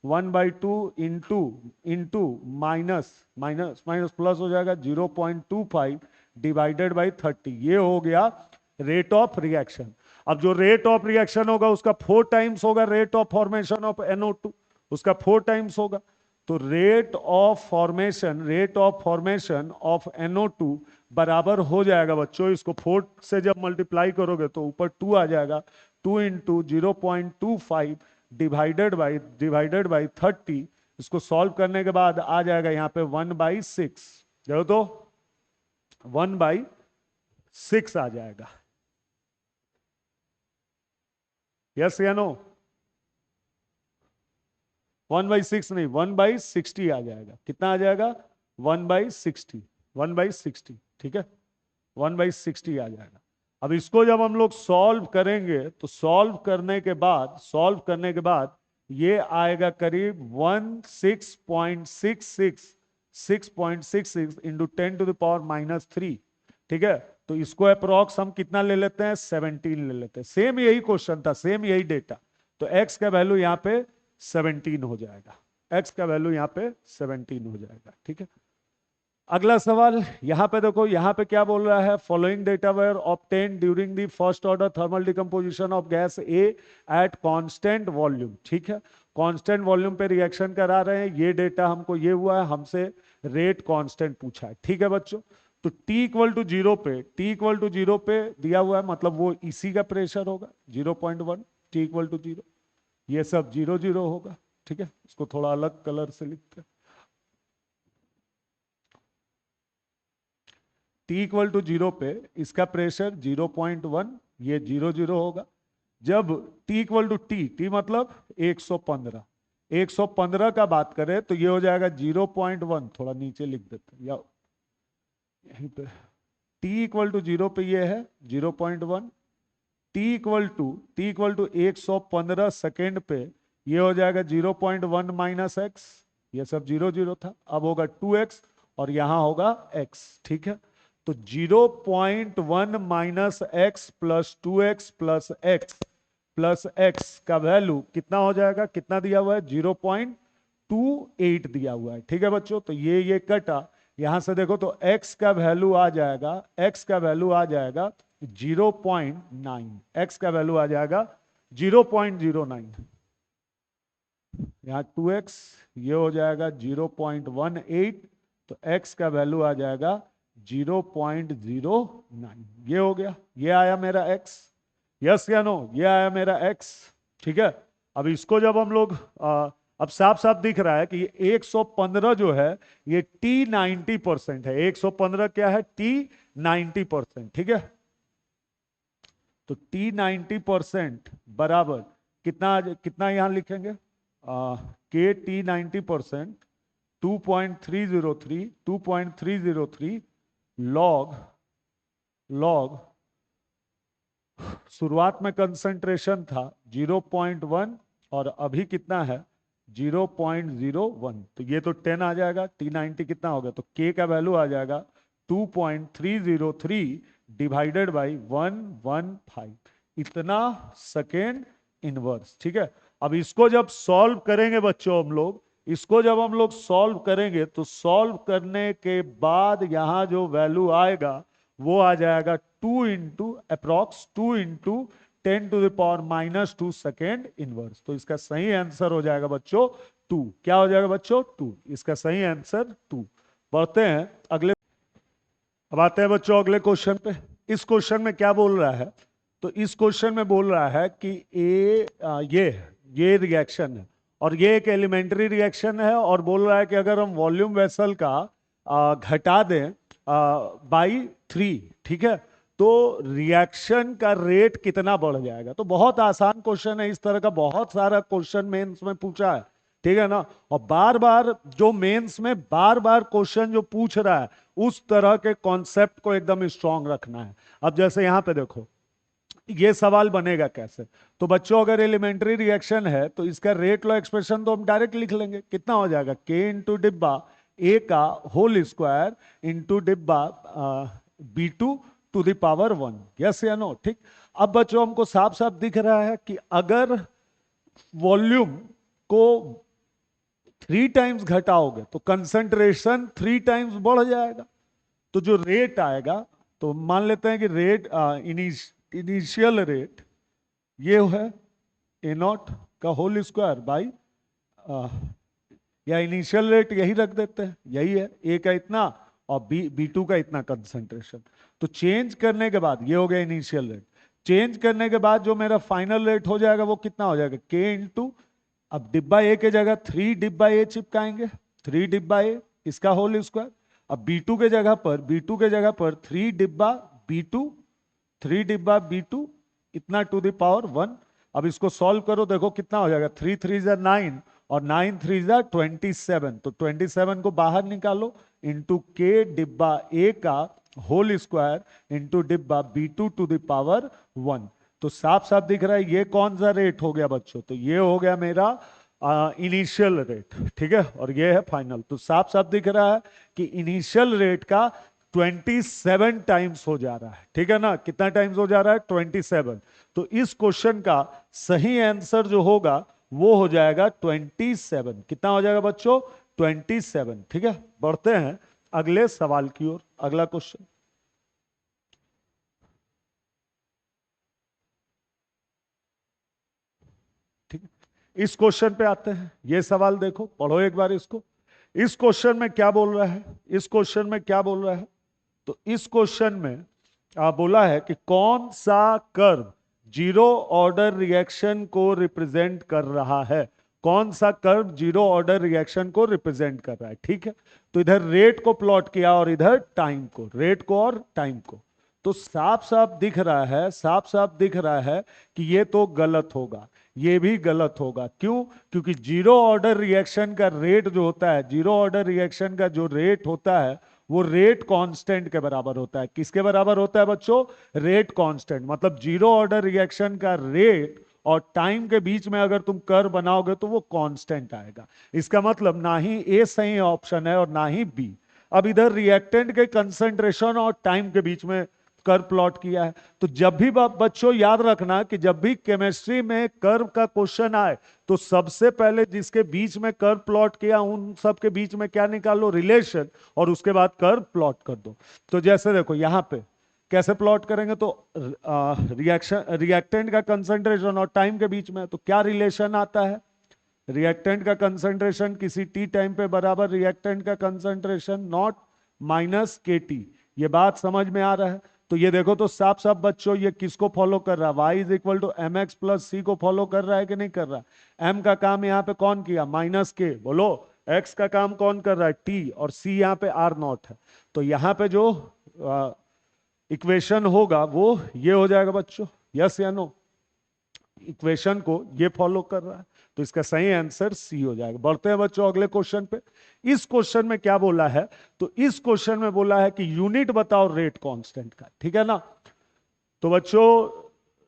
1/2 into into minus minus minus plus हो जाएगा 0.25 डिवाइडेड बाई 30, ये हो गया रेट ऑफ रिएक्शन। अब जो रेट ऑफ रिएक्शन होगा उसका 4 टाइम्स होगा rate of formation of NO2, उसका 4 टाइम्स होगा। तो rate of formation of NO2 बराबर हो जाएगा बच्चों, इसको 4 से जब मल्टीप्लाई करोगे तो ऊपर 2 आ जाएगा, 2 इंटू 0.25 डिवाइडेड बाई 30। इसको सॉल्व करने के बाद आ जाएगा यहाँ पे 1/6, देखो तो 1/6 आ जाएगा, यस या नो। 1/6 नहीं, 1/60 आ जाएगा, कितना आ जाएगा 1/60, 1/60, ठीक है 1/60 आ जाएगा। अब इसको जब हम लोग सॉल्व करेंगे तो सॉल्व करने के बाद ये आएगा करीब 6.66 इंटू 10⁻³ ठीक है। तो इसको अप्रोक्स हम कितना ले लेते हैं, 17 ले लेते हैं। सेम यही क्वेश्चन था, सेम यही डेटा। तो x का वैल्यू यहाँ पे 17 हो जाएगा, x का वैल्यू यहाँ पे 17 हो जाएगा। ठीक है, अगला सवाल यहां पे देखो, यहां पे क्या बोल रहा है, following data were obtain during the first order thermal decomposition of gas A at constant volume. ठीक है, कांस्टेंट वॉल्यूम पे रिएक्शन करा रहे हैं, ये डेटा हमको ये हुआ है, हमसे रेट कांस्टेंट पूछा है। ठीक है बच्चों, तो t इक्वल टू 0 पे दिया हुआ है, मतलब वो इसी का प्रेशर होगा 0.1, t इक्वल टू 0, ये सब 0 होगा। ठीक है, इसको थोड़ा अलग कलर से लिखते हैं। टी इक्वल टू 0 पे इसका प्रेशर 0.1, ये 0 होगा। जब टी इक्वल टू टी मतलब 115, 115 का बात करें तो ये हो जाएगा 0.1, थोड़ा नीचे लिख देते हैं या यहीं पे। टी इक्वल टू 0 पे ये है 0.1, टी इक्वल टू 115 सेकेंड पे ये हो जाएगा 0.1 माइनस एक्स, ये सब 0 था, अब होगा 2x और यहां होगा x, ठीक है। तो 0.1 minus x plus 2x plus x का वैल्यू कितना हो जाएगा, कितना दिया हुआ है 0.28 दिया हुआ है, ठीक है बच्चों। तो ये कटा, यहां से देखो तो x का वैल्यू आ जाएगा, x का वैल्यू आ जाएगा 0.9, x का वैल्यू आ जाएगा 0.09, यहाँ 2x, ये हो जाएगा 0.18, तो x का वैल्यू आ जाएगा 0.09, ये हो गया, ये आया मेरा x, यस या नो, ये आया मेरा x, ठीक है। अब इसको जब हम लोग अब साफ साफ दिख रहा है कि ये 115 जो है ये T90% है, 115 क्या है, T90%, ठीक है। तो T90% बराबर कितना, कितना यहां लिखेंगे, के T90% 2.303 लॉग शुरुआत में कंसंट्रेशन था 0.1 और अभी कितना है 0.01, तो ये तो 10 आ जाएगा, T90 कितना होगा, तो K का वैल्यू आ जाएगा 2.303 डिवाइडेड बाई 115, इतना सेकेंड इनवर्स, ठीक है। अब इसको जब सॉल्व करेंगे बच्चों हम लोग, इसको जब हम लोग सॉल्व करेंगे तो सॉल्व करने के बाद यहां जो वैल्यू आएगा वो आ जाएगा 2 into approx 2 into 10⁻⁻² second inverse. तो इसका सही आंसर हो जाएगा बच्चों 2, क्या हो जाएगा बच्चों 2, इसका सही आंसर 2। बढ़ते हैं अगले, अब आते हैं बच्चों अगले क्वेश्चन पे। इस क्वेश्चन में क्या बोल रहा है, तो इस क्वेश्चन में बोल रहा है कि ये रिएक्शन है और ये एक एलिमेंट्री रिएक्शन है, और बोल रहा है कि अगर हम वॉल्यूम वेसल का घटा दें बाई 3, ठीक है, तो रिएक्शन का रेट कितना बढ़ जाएगा। तो बहुत आसान क्वेश्चन है, इस तरह का बहुत सारा क्वेश्चन मेंस में पूछा है, ठीक है ना। और बार बार जो मेंस में बार बार क्वेश्चन जो पूछ रहा है उस तरह के कॉन्सेप्ट को एकदम स्ट्रांग रखना है। अब जैसे यहां पे देखो ये सवाल बनेगा कैसे, तो बच्चों अगर एलिमेंट्री रिएक्शन है तो इसका रेट लॉ एक्सप्रेशन तो हम डायरेक्ट लिख लेंगे, कितना हो जाएगा के इंटू डिब्बा ए का होल स्क्वायर इंटू डिब्बा B2 to the power 1, yes या नो, ठीक। अब बच्चों हमको साफ साफ दिख रहा है कि अगर वॉल्यूम को 3 टाइम्स घटाओगे तो कंसंट्रेशन 3 टाइम्स बढ़ जाएगा, तो जो रेट आएगा, तो मान लेते हैं कि रेट इनिशियल रेट ये है A0 का होल स्क्वायर बाई, या इनिशियल रेट यही रख देते हैं, यही है, ए का इतना और B2 का इतना कंसंट्रेशन। तो चेंज करने के बाद ये हो गया इनिशियल रेट, चेंज करने के बाद जो मेरा फाइनल रेट हो जाएगा वो कितना हो जाएगा के इंटू, अब डिब्बा ए के जगह 3 डिब्बा ए चिपकाएंगे, 3 डिब्बा ए इसका होल स्क्वायर, अब B2 के जगह पर 3 डिब्बा B2, 3 डिब्बा B2 इतना टू द पावर 1। अब इसको सॉल्व करो, देखो कितना हो जाएगा, 3 3 जा 9 और 9 3 जा 27, तो 27 को बाहर निकालो इंटू के डिब्बा ए का होल स्क्वायर इंटू डिब्बा B2 टू द पावर 1। तो साफ साफ दिख रहा है ये कौन सा रेट हो गया बच्चों, तो ये हो गया मेरा इनिशियल रेट, ठीक है, और ये है फाइनल। तो साफ साफ दिख रहा है कि इनिशियल रेट का 27 टाइम्स हो जा रहा है, ठीक है ना, कितना टाइम्स हो जा रहा है 27। तो इस क्वेश्चन का सही आंसर जो होगा वो हो जाएगा 27, कितना हो जाएगा बच्चों 27, ठीक है। बढ़ते हैं अगले सवाल की ओर, अगला क्वेश्चन, ठीक है। इस क्वेश्चन पे आते हैं, ये सवाल देखो, पढ़ो एक बार इसको। इस क्वेश्चन में क्या बोल रहा है, इस क्वेश्चन में क्या बोल रहा है, तो इस क्वेश्चन में बोला है कि कौन सा कर्व जीरो ऑर्डर रिएक्शन को रिप्रेजेंट कर रहा है, कौन सा कर्व जीरो ऑर्डर रिएक्शन को रिप्रेजेंट कर रहा है, ठीक है। तो इधर रेट को प्लॉट किया और इधर टाइम को, रेट को और टाइम को। तो साफ साफ दिख रहा है, साफ साफ दिख रहा है कि ये तो गलत होगा, ये भी गलत होगा। क्यों? क्योंकि जीरो ऑर्डर रिएक्शन का रेट जो होता है, जीरो ऑर्डर रिएक्शन का जो रेट होता है वो रेट कांस्टेंट के बराबर होता है। किसके बराबर होता है बच्चों? Rate constant. मतलब जीरो ऑर्डर रिएक्शन का रेट और टाइम के बीच में अगर तुम कर्व बनाओगे तो वो कांस्टेंट आएगा। इसका मतलब ना ही ए सही ऑप्शन है और ना ही बी। अब इधर रिएक्टेंट के कंसंट्रेशन और टाइम के बीच में कर्व प्लॉट किया है। तो जब भी बच्चों याद रखना कि जब भी केमिस्ट्री में कर्व का क्वेश्चन आए तो सबसे पहले जिसके बीच में कर्व प्लॉट किया उन सब के बीच में क्या निकालो? रिलेशन, और उसके बाद कर्व प्लॉट कर दो। तो जैसे देखो यहां पे कैसे प्लॉट करेंगे, तो रिएक्टेंट का कंसंट्रेशन और टाइम के बीच में तो क्या रिलेशन आता है? रिएक्टेंट का कंसंट्रेशन किसी टी टाइम पे बराबर रिएक्टेंट का concentration not minus K T. ये बात समझ में आ रहा है? तो ये देखो तो साफ साफ बच्चों ये किसको फॉलो कर रहा है? Y is equal to M X plus C को फॉलो कर रहा है कि नहीं कर रहा है? एम का काम यहाँ पे कौन किया? माइनस के। बोलो एक्स का काम कौन कर रहा है? टी। और सी यहाँ पे आर नॉट है। तो यहाँ पे जो इक्वेशन होगा वो ये हो जाएगा बच्चों, यस या नो? इक्वेशन को ये फॉलो कर रहा है, तो इसका सही आंसर सी हो जाएगा। बढ़ते हैं बच्चों अगले क्वेश्चन पे। इस क्वेश्चन में क्या बोला है? तो इस क्वेश्चन में बोला है कि यूनिट बताओ रेट कांस्टेंट का, ठीक है ना। तो बच्चों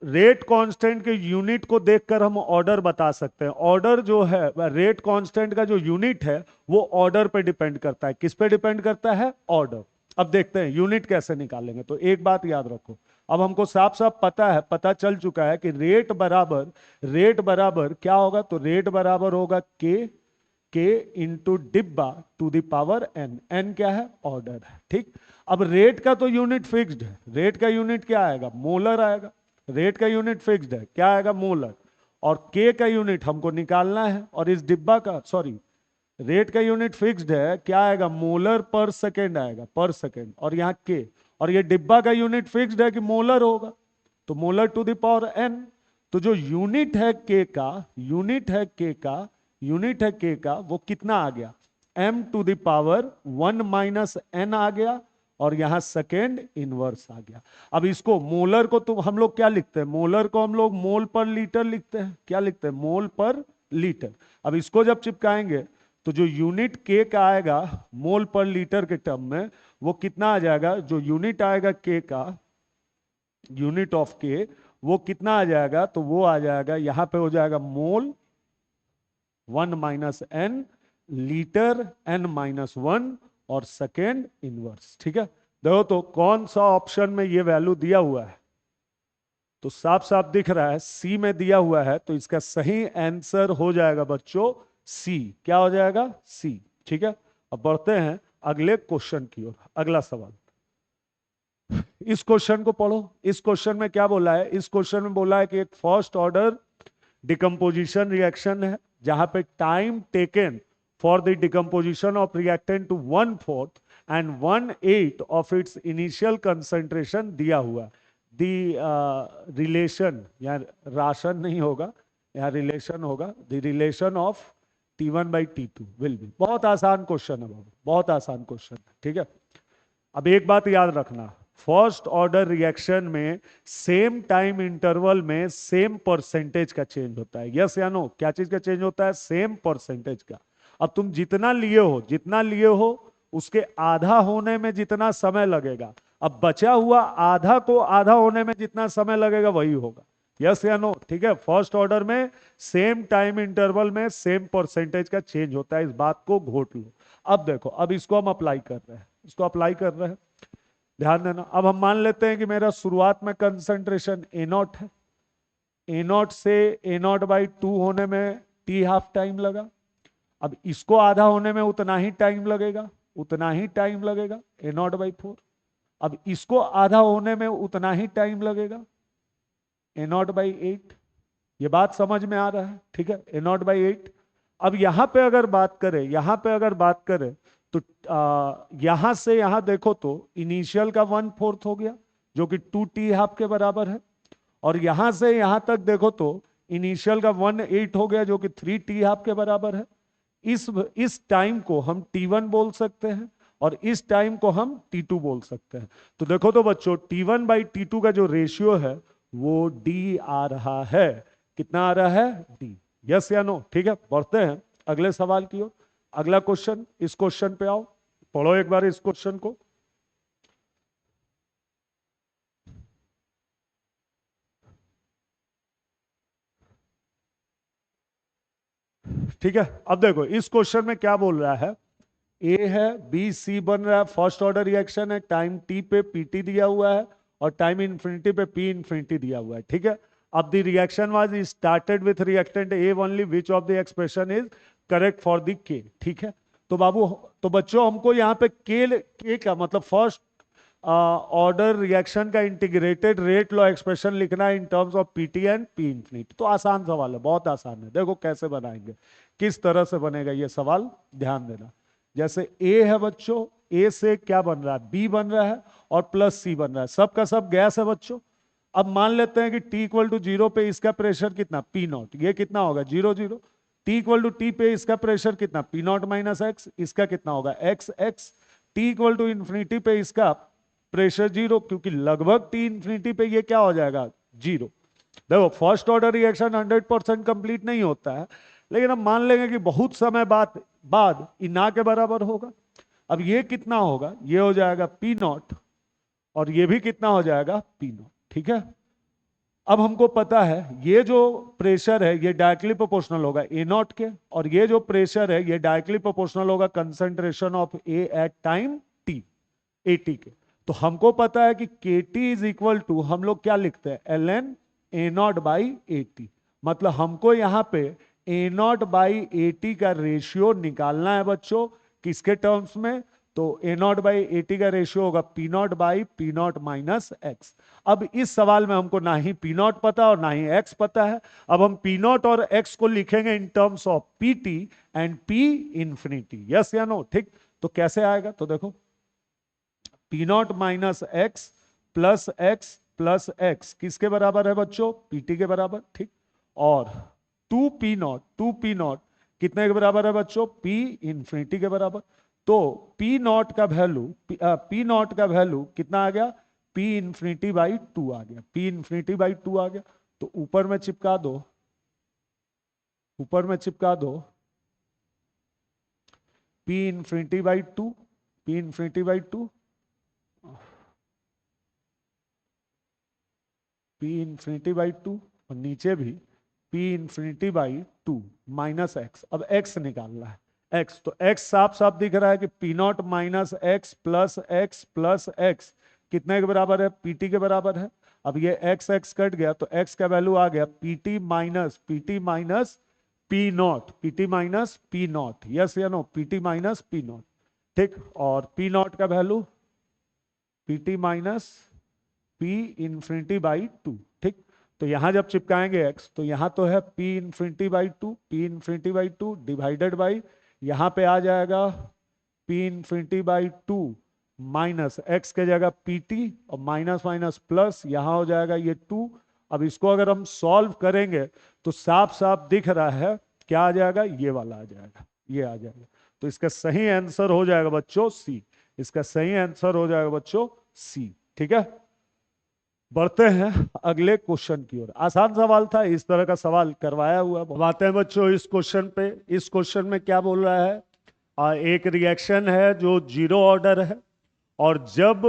रेट कांस्टेंट के यूनिट को देखकर हम ऑर्डर बता सकते हैं। ऑर्डर जो है रेट कांस्टेंट का जो यूनिट है वो ऑर्डर पे डिपेंड करता है। किस पे डिपेंड करता है? ऑर्डर। अब देखते हैं यूनिट कैसे निकालेंगे। तो एक बात याद रखो, अब हमको साफ साफ पता है, पता चल चुका है कि रेट बराबर क्या होगा? तो रेट बराबर होगा के इंटू डिब्बा to the power N. N क्या है? ऑर्डर है, ठीक। अब रेट का तो यूनिट फिक्स्ड है, रेट का यूनिट क्या आएगा? मोलर आएगा। रेट का यूनिट फिक्स्ड है, क्या आएगा? मोलर। और के का यूनिट हमको निकालना है, और इस डिब्बा का सॉरी रेट का यूनिट फिक्स्ड है, क्या आएगा? मोलर पर सेकेंड आएगा, पर सेकेंड। और यहाँ के, और ये डिब्बा का यूनिट फिक्स्ड है कि मोलर होगा, तो molar to the power N. तो जो यूनिट है के का, यूनिट है के का वो कितना आ गया? m to the power 1 minus N आ गया, और यहां सेकेंड इनवर्स आ गया। अब इसको मोलर को तो हम लोग क्या लिखते हैं? मोलर को हम लोग मोल पर लीटर लिखते हैं। क्या लिखते हैं? मोल पर लीटर। अब इसको जब चिपकाएंगे तो जो यूनिट के का आएगा मोल पर लीटर के टर्म में वो कितना आ जाएगा? जो यूनिट आएगा के का, यूनिट ऑफ के, वो कितना आ जाएगा? तो वो आ जाएगा यहां पे हो जाएगा mole 1 minus N, litre n minus 1, और सेकेंड इनवर्स, ठीक है। देखो तो कौन सा ऑप्शन में ये वैल्यू दिया हुआ है? तो साफ साफ दिख रहा है सी में दिया हुआ है, तो इसका सही आंसर हो जाएगा बच्चों सी। क्या हो जाएगा? सी, ठीक है। अब बढ़ते हैं अगले क्वेश्चन की ओर। अगला सवाल, इस क्वेश्चन को पढ़ो। इस क्वेश्चन में क्या बोला है? इस क्वेश्चन में बोला है कि एक फर्स्ट ऑर्डर डिकम्पोजिशन रिएक्शन है जहां पे time taken for the decomposition of reactant to 1/4 and 1/8 of its initial concentration दिया हुआ। दी रिलेशन, यहाँ राशन नहीं होगा, यहाँ रिलेशन होगा। The relation of T1/T2 will be. बहुत आसान क्वेश्चन है बाबू, बहुत आसान क्वेश्चन है, ठीक है। अब एक बात याद रखना, फर्स्ट ऑर्डर रिएक्शन में सेम टाइम इंटरवल में सेम परसेंटेज का चेंज होता है। यस या नो? क्या चीज का चेंज होता है? सेम परसेंटेज का। अब तुम जितना लिए हो उसके आधा होने में जितना समय लगेगा, अब बचा हुआ आधा को आधा होने में जितना समय लगेगा वही होगा। यस या नो? ठीक है। फर्स्ट ऑर्डर में सेम टाइम इंटरवल में सेम परसेंटेज का चेंज होता है, इस बात को घोट लो। अब देखो, अब इसको हम अप्लाई कर रहे हैं, इसको अप्लाई कर रहे हैं, ध्यान देना। अब हम मान लेते हैं कि मेरा शुरुआत में कंसंट्रेशन ए नॉट है, ए नॉट से ए नॉट बाई 2 होने में टी हाफ टाइम लगा। अब इसको आधा होने में उतना ही टाइम लगेगा, उतना ही टाइम लगेगा, ए नॉट बाई 4। अब इसको आधा होने में उतना ही टाइम लगेगा, ए नॉट बाई 8। ये बात समझ में आ रहा है? ठीक है, ए नॉट बाई 8। अब यहां पे अगर बात करें, यहां पे अगर बात करें तो यहां से यहां देखो तो इनिशियल का 1/4 हो गया जो कि 2 टी हाफ के बराबर है, और यहां से यहां तक देखो तो इनिशियल का 1/8 हो गया जो कि 3t½ के बराबर है। इस टाइम को हम t1 बोल सकते हैं और इस टाइम को हम t2 बोल सकते हैं। तो देखो तो बच्चों t1/t2 का जो रेशियो है वो d आ रहा है। कितना आ रहा है? d। यस या नो? ठीक है, बढ़ते हैं अगले सवाल की ओर। अगला क्वेश्चन, इस क्वेश्चन पे आओ, पढ़ो एक बार इस क्वेश्चन को। ठीक है, अब देखो इस क्वेश्चन में क्या बोल रहा है। ए है, बी सी बन रहा है, फर्स्ट ऑर्डर रिएक्शन है, टाइम टी पे पीटी दिया हुआ है और टाइम इन्फिनिटी पे पी इन्फिनिटी दिया हुआ है। ठीक है, अब the reaction was started with reactant A only, which of the expression is correct for the के। ठीक है, तो बाबू, तो बच्चों हमको यहाँ पे के का मतलब फर्स्ट ऑर्डर रिएक्शन का इंटीग्रेटेड रेट लॉ एक्सप्रेशन लिखना है इन terms of PT and P infinity. तो आसान सवाल है, बहुत आसान है। देखो कैसे बनाएंगे, किस तरह से बनेगा ये सवाल, ध्यान देना। जैसे ए है बच्चों, ए से क्या बन रहा है? बी बन रहा है और प्लस सी बन रहा है, सब का सब गैस है बच्चों। अब मान लेते हैं कि टी इक्वल टू 0 पे इसका प्रेशर कितना? P not. ये कितना होगा? 0 0। टी इक्वल टू टी पे इसका प्रेशर कितना? P naught minus X. इसका कितना होगा? X X. T equal to infinity पे इसका प्रेशर 0, क्योंकि लगभग टी इन्फिनिटी पे ये क्या हो जाएगा? 0। देखो फर्स्ट ऑर्डर रिएक्शन 100% कंप्लीट नहीं होता है, लेकिन हम मान लेंगे कि बहुत समय बाद ये ना के बराबर होगा। अब ये कितना होगा? ये हो जाएगा पी नॉट और ये भी कितना हो जाएगा? P naught. ठीक है, अब हमको पता है ये जो प्रेशर है ये डायरेक्टली प्रोपोर्शनल होगा ए नॉट के, और ये जो प्रेशर है ये डायरेक्टली प्रोपोर्शनल होगा concentration of A at time T, A T के। तो हमको पता है कि के टी इज इक्वल टू, हम लोग क्या लिखते हैं? L N A naught by A T. मतलब हमको यहाँ पे A naught by A T का रेशियो निकालना है बच्चों, किसके टर्म्स में? तो A naught by A T का रेशियो होगा P naught by P naught minus X. अब इस सवाल में हमको ना ही पी नॉट पता और ना ही एक्स पता है। अब हम पी नॉट और एक्स को लिखेंगे इन terms of P T and P infinity. Yes या नो? ठीक, तो कैसे आएगा? तो देखो P naught minus x plus x किसके बराबर है बच्चों? पीटी के बराबर। ठीक, और टू पी नॉट कितने के बराबर है बच्चों? पी इंफिनिटी के बराबर। तो पी नॉट का वैल्यू कितना आ गया? पी इंफिनिटी बाई 2 आ गया, पी इंफिनिटी बाई 2 आ गया। तो ऊपर में चिपका दो, ऊपर में चिपका दो P infinity by 2, P infinity by 2, P infinity by 2, और नीचे भी P infinity by 2 minus X. अब एक्स निकालना है, एक्स। तो एक्स साफ साफ दिख रहा है कि P naught minus x plus x कितने के बराबर है? पीटी के बराबर है। अब ये एक्स एक्स कट गया तो एक्स का वैल्यू आ गया PT minus P naught, PT minus P naught. Yes या no? PT minus P naught. ठीक, और पी नॉट का value PT minus P infinity by 2। ठीक, तो यहां जब चिपकाएंगे x, तो यहां तो है p infinity by 2, P infinity by 2 divided by, यहां पे आ जाएगा p infinity by 2 minus x के जगह pt और माइनस माइनस प्लस, यहां हो जाएगा ये 2। अब इसको अगर हम सॉल्व करेंगे तो साफ साफ दिख रहा है क्या आ जाएगा? ये वाला आ जाएगा, ये आ जाएगा। तो इसका सही आंसर हो जाएगा बच्चों सी। इसका सही आंसर हो जाएगा बच्चों सी। ठीक है, बढ़ते हैं अगले क्वेश्चन की ओर। आसान सवाल था, इस तरह का सवाल करवाया हुआ। अब आते हैं बच्चों इस क्वेश्चन पे। इस क्वेश्चन में क्या बोल रहा है? एक रिएक्शन है जो 0 ऑर्डर है, और जब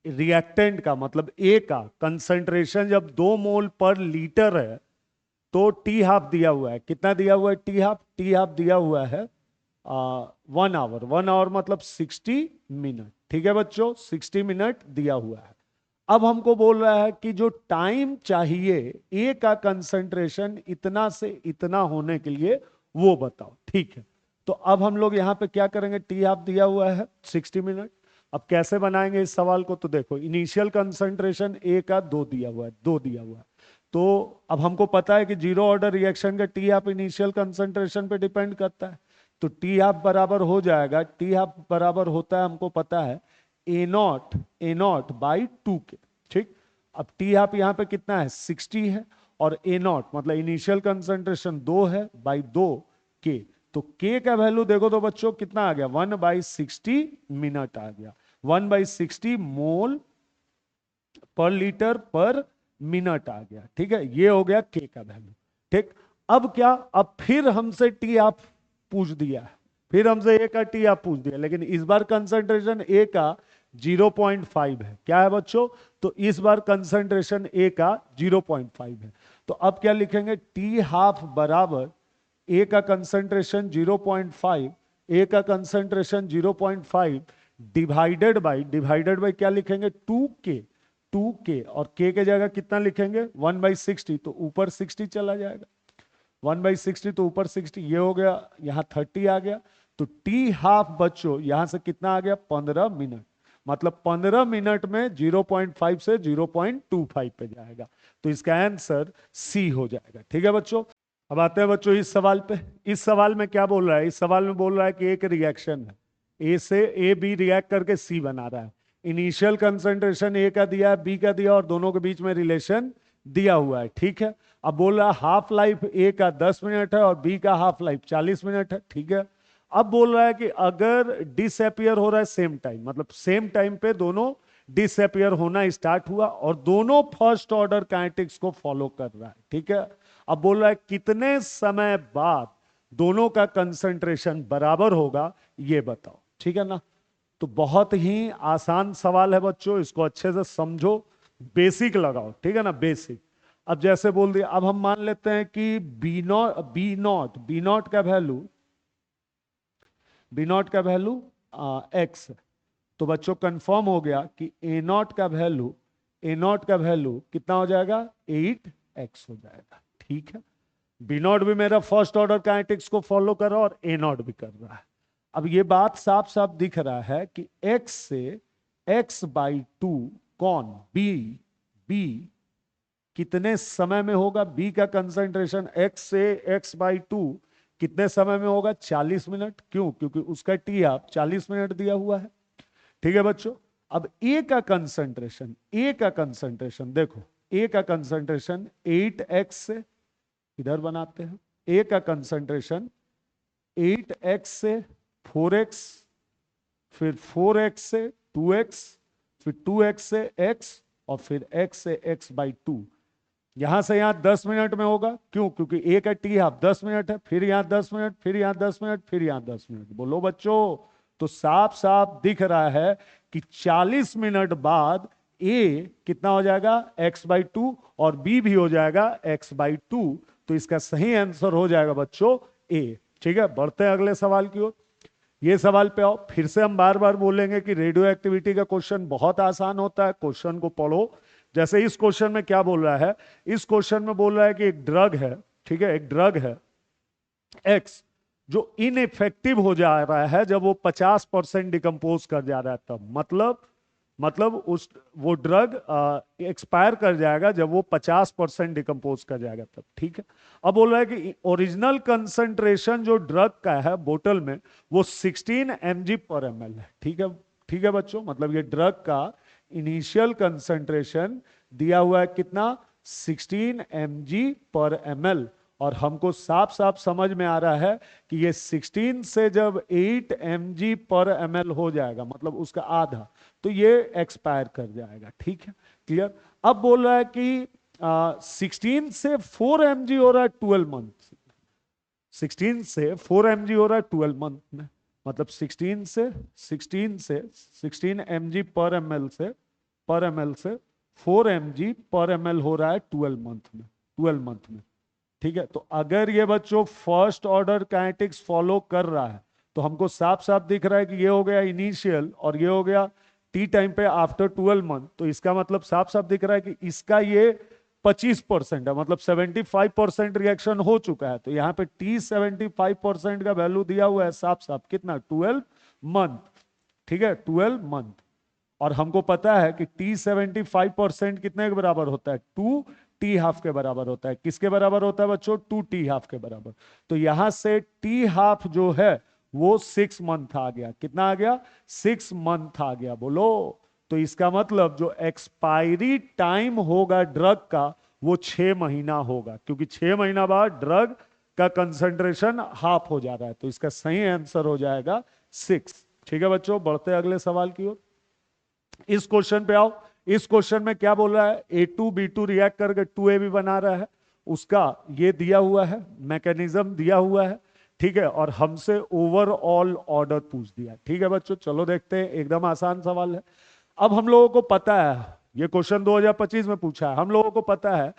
रिएक्टेंट का मतलब ए का कंसंट्रेशन जब 2 मोल पर लीटर है, तो टी हाफ दिया हुआ है। कितना दिया हुआ है? टी हाफ दिया हुआ है 1 आवर। 1 आवर मतलब 60 मिनट। ठीक है बच्चों, 60 मिनट दिया हुआ है। अब हमको बोल रहा है कि जो टाइम चाहिए ए का कंसंट्रेशन इतना से इतना होने के लिए वो बताओ। ठीक है, तो अब हम लोग यहां पे क्या करेंगे? टी हाफ दिया हुआ है 60 मिनट। अब कैसे बनाएंगे इस सवाल को? तो देखो इनिशियल कंसंट्रेशन ए का 2 दिया हुआ है, 2 दिया हुआ है। तो अब हमको पता है कि 0 ऑर्डर रिएक्शन का टी हाफ इनिशियल कंसंट्रेशन पे डिपेंड करता है। तो टी हाफ बराबर हो जाएगा, टी हाफ बराबर होता है हमको पता है ए नॉट बाई 2 के। ठीक, अब टी हाफ यहाँ पे कितना है? 60 है, और ए नॉट मतलब इनिशियल कंसंट्रेशन 2 है बाई 2 के, तो के का वैल्यू देखो तो बच्चों कितना आ गया 1/60 मिनट आ गया, 1/60 मोल पर लीटर पर मिनट आ गया। ठीक है, ये हो गया के का वैल्यू। ठीक, अब क्या, अब फिर हमसे टी आप पूछ दिया, फिर हमसे ए का टी आप पूछ दिया, लेकिन इस बार कंसंट्रेशन ए का 0.5 है। क्या है बच्चों, तो इस बार कंसंट्रेशन ए का 0.5 है। तो अब क्या लिखेंगे, टी हाफ बराबर ए का कंसंट्रेशन 0.5, ए का कंसंट्रेशन 0.5 डिवाइडेड बाई क्या लिखेंगे 2k, 2k और k के जगह कितना लिखेंगे 1/60, तो ऊपर 60 चला जाएगा, 1/60 तो ऊपर 60, ये हो गया, यहाँ 30 आ गया। तो टी हाफ बच्चों यहां से कितना आ गया 15 मिनट, मतलब 15 मिनट में 0.5 से 0.25 पे जाएगा। तो इसका आंसर सी हो जाएगा। ठीक है बच्चों, अब आते हैं बच्चों इस सवाल पे। इस सवाल में क्या बोल रहा है, इस सवाल में बोल रहा है कि एक रिएक्शन है, ए से ए बी रिएक्ट करके सी बना रहा है। इनिशियल कंसंट्रेशन ए का दिया है, बी का दिया, और दोनों के बीच में रिलेशन दिया हुआ है। ठीक है, अब बोल रहा है हाफ लाइफ ए का 10 मिनट है और बी का हाफ लाइफ 40 मिनट है। ठीक है, अब बोल रहा है कि अगर डिसअपियर हो रहा है सेम टाइम, मतलब सेम टाइम पे दोनों डिसअपियर होना स्टार्ट हुआ और दोनों फर्स्ट ऑर्डर काइनेटिक्स को फॉलो कर रहा है। ठीक है, अब बोल रहा है कितने समय बाद दोनों का कंसंट्रेशन बराबर होगा ये बताओ। ठीक है ना, तो बहुत ही आसान सवाल है बच्चों, इसको अच्छे से समझो, बेसिक लगाओ। ठीक है ना, बेसिक। अब जैसे बोल दिया, अब हम मान लेते हैं कि बी नॉट का वैल्यू, बी नॉट का वैल्यू एक्स है। तो बच्चों कंफर्म हो गया कि ए नॉट का वैल्यू, ए नॉट का वैल्यू कितना हो जाएगा 8x हो जाएगा। ठीक है, बी नॉट भी मेरा फर्स्ट ऑर्डर काइनेटिक्स को फॉलो कर रहा है और ए नॉट भी कर रहा है। अब ये बात साफ साफ दिख रहा है कि x से x/2 कौन बी, बी कितने समय में होगा, बी का कंसंट्रेशन x से x/2 कितने समय में होगा 40 मिनट। क्यों, क्योंकि उसका टी आप 40 मिनट दिया हुआ है। ठीक है बच्चों, अब ए का कंसंट्रेशन, ए का कंसंट्रेशन देखो, ए का कंसंट्रेशन 8x से, इधर बनाते हैं, ए का कंसंट्रेशन 8x से 4x, फिर 4x से 2x, फिर 2x से x और फिर x से x/2। यहां से यहां 10 मिनट में होगा। क्यों, क्योंकि ए का टी हाफ 10 मिनट है, फिर यहां 10 मिनट, फिर यहां 10 मिनट, फिर यहां 10 मिनट। बोलो बच्चों, तो साफ साफ दिख रहा है कि 40 मिनट बाद ए कितना हो जाएगा x/2 और बी भी हो जाएगा x/2। तो इसका सही आंसर हो जाएगा बच्चों ए। ठीक है, बढ़ते हैं अगले सवाल की ओर। ये सवाल पे आओ, फिर से हम बार बार बोलेंगे कि रेडियो एक्टिविटी का क्वेश्चन बहुत आसान होता है, क्वेश्चन को पढ़ो। जैसे इस क्वेश्चन में क्या बोल रहा है, इस क्वेश्चन में बोल रहा है कि एक ड्रग है, ठीक है, एक ड्रग है एक्स जो इनइफेक्टिव हो जा रहा है जब वो 50% डिकम्पोज कर जा रहा है तब, मतलब उस वो ड्रग एक्सपायर कर जाएगा जब वो 50% डिकम्पोज कर जाएगा तब। ठीक है, अब बोल रहा है कि ओरिजिनल कंसंट्रेशन जो ड्रग का है बोतल में वो 16 mg/ml है। ठीक है, ठीक है बच्चों, मतलब ये ड्रग का इनिशियल कंसंट्रेशन दिया हुआ है कितना 16 mg/ml, और हमको साफ साफ समझ में आ रहा है कि ये 16 से जब 8 mg/ml हो जाएगा, मतलब उसका आधा, तो ये एक्सपायर कर जाएगा। ठीक है, क्लियर। अब बोल रहा है कि 16 से 4 mg हो रहा है 12 मंथ, 16 से 4 mg हो रहा है 12 मंथ में, मतलब 16 से 16 mg/ml से 4 mg/ml हो रहा है 12 मंथ में, 12 मंथ में। ठीक है, तो अगर ये बच्चों फर्स्ट ऑर्डर काइनेटिक्स फॉलो कर रहा है तो हमको साफ साफ दिख रहा है कि ये हो गया इनिशियल और ये हो गया टी टाइम पे आफ्टर 12 मंथ। तो इसका मतलब साफ साफ दिख रहा है कि इसका ये 25% है, मतलब 75% रिएक्शन हो चुका है। तो यहाँ पे टी 75% का वैल्यू दिया हुआ है साफ साफ कितना 12 मंथ। ठीक है, 12 मंथ, और हमको पता है कि टी 75% कितने के बराबर होता है 2 टी हाफ के बराबर होता है। किसके बराबर होता है बच्चों 2 टी हाफ के बराबर। तो यहां से टी हाफ जो है वो 6 मंथ आ गया, कितना आ गया 6 मंथ आ गया। बोलो, तो इसका मतलब जो एक्सपायरी टाइम होगा ड्रग का वो 6 महीना होगा, क्योंकि 6 महीना बाद ड्रग का कंसंट्रेशन हाफ हो जा रहा है। तो इसका सही आंसर हो जाएगा 6। ठीक है बच्चों, बढ़ते हैं अगले सवाल की ओर। इस क्वेश्चन पे आओ। इस क्वेश्चन में क्या बोल रहा है, A2B2 रिएक्ट करके 2AB बना रहा है, उसका ये दिया हुआ है, मैकेनिज्म दिया हुआ है, ठीक है, और हमसे ओवरऑल ऑर्डर पूछ दिया। ठीक है बच्चों, चलो देखते हैं, एकदम आसान सवाल है। अब हम लोगों को पता है, ये क्वेश्चन 2025 में पूछा है, हम लोगों को पता है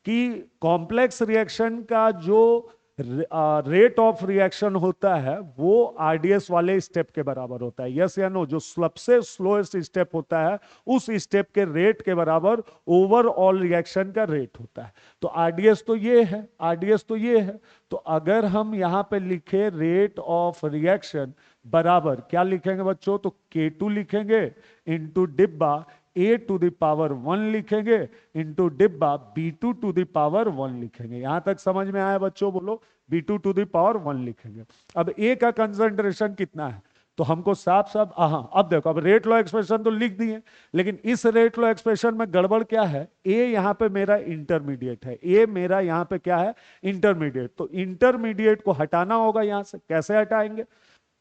कि कॉम्प्लेक्स रिएक्शन का जो रेट ऑफ रिएक्शन होता है वो आरडीएस वाले स्टेप के बराबर होता है। यस या नो? जो सबसे स्लोएस्ट स्टेप होता है उस स्टेप के रेट के बराबर ओवरऑल रिएक्शन का रेट होता है। तो आरडीएस तो ये है, आरडीएस तो ये है। तो अगर हम यहां पे लिखे रेट ऑफ रिएक्शन बराबर क्या लिखेंगे बच्चों, तो K2 लिखेंगे इंटू डिब्बा A टू द पावर 1 लिखेंगे इंटू डिब्बा B2 टू द पावर 1 लिखेंगे। यहां तक समझ में आया बच्चों? बोलो। B2 टू द पावर 1 लिखेंगे। अब A का कंसंट्रेशन कितना है, तो हमको साफ साफ, हाँ अब देखो, अब रेट लॉ एक्सप्रेशन तो लिख दिए, लेकिन इस रेट लॉ एक्सप्रेशन में गड़बड़ क्या है, A यहां पे मेरा इंटरमीडिएट है, A मेरा यहां पे क्या है, इंटरमीडिएट। तो इंटरमीडिएट को हटाना होगा यहां से। कैसे हटाएंगे,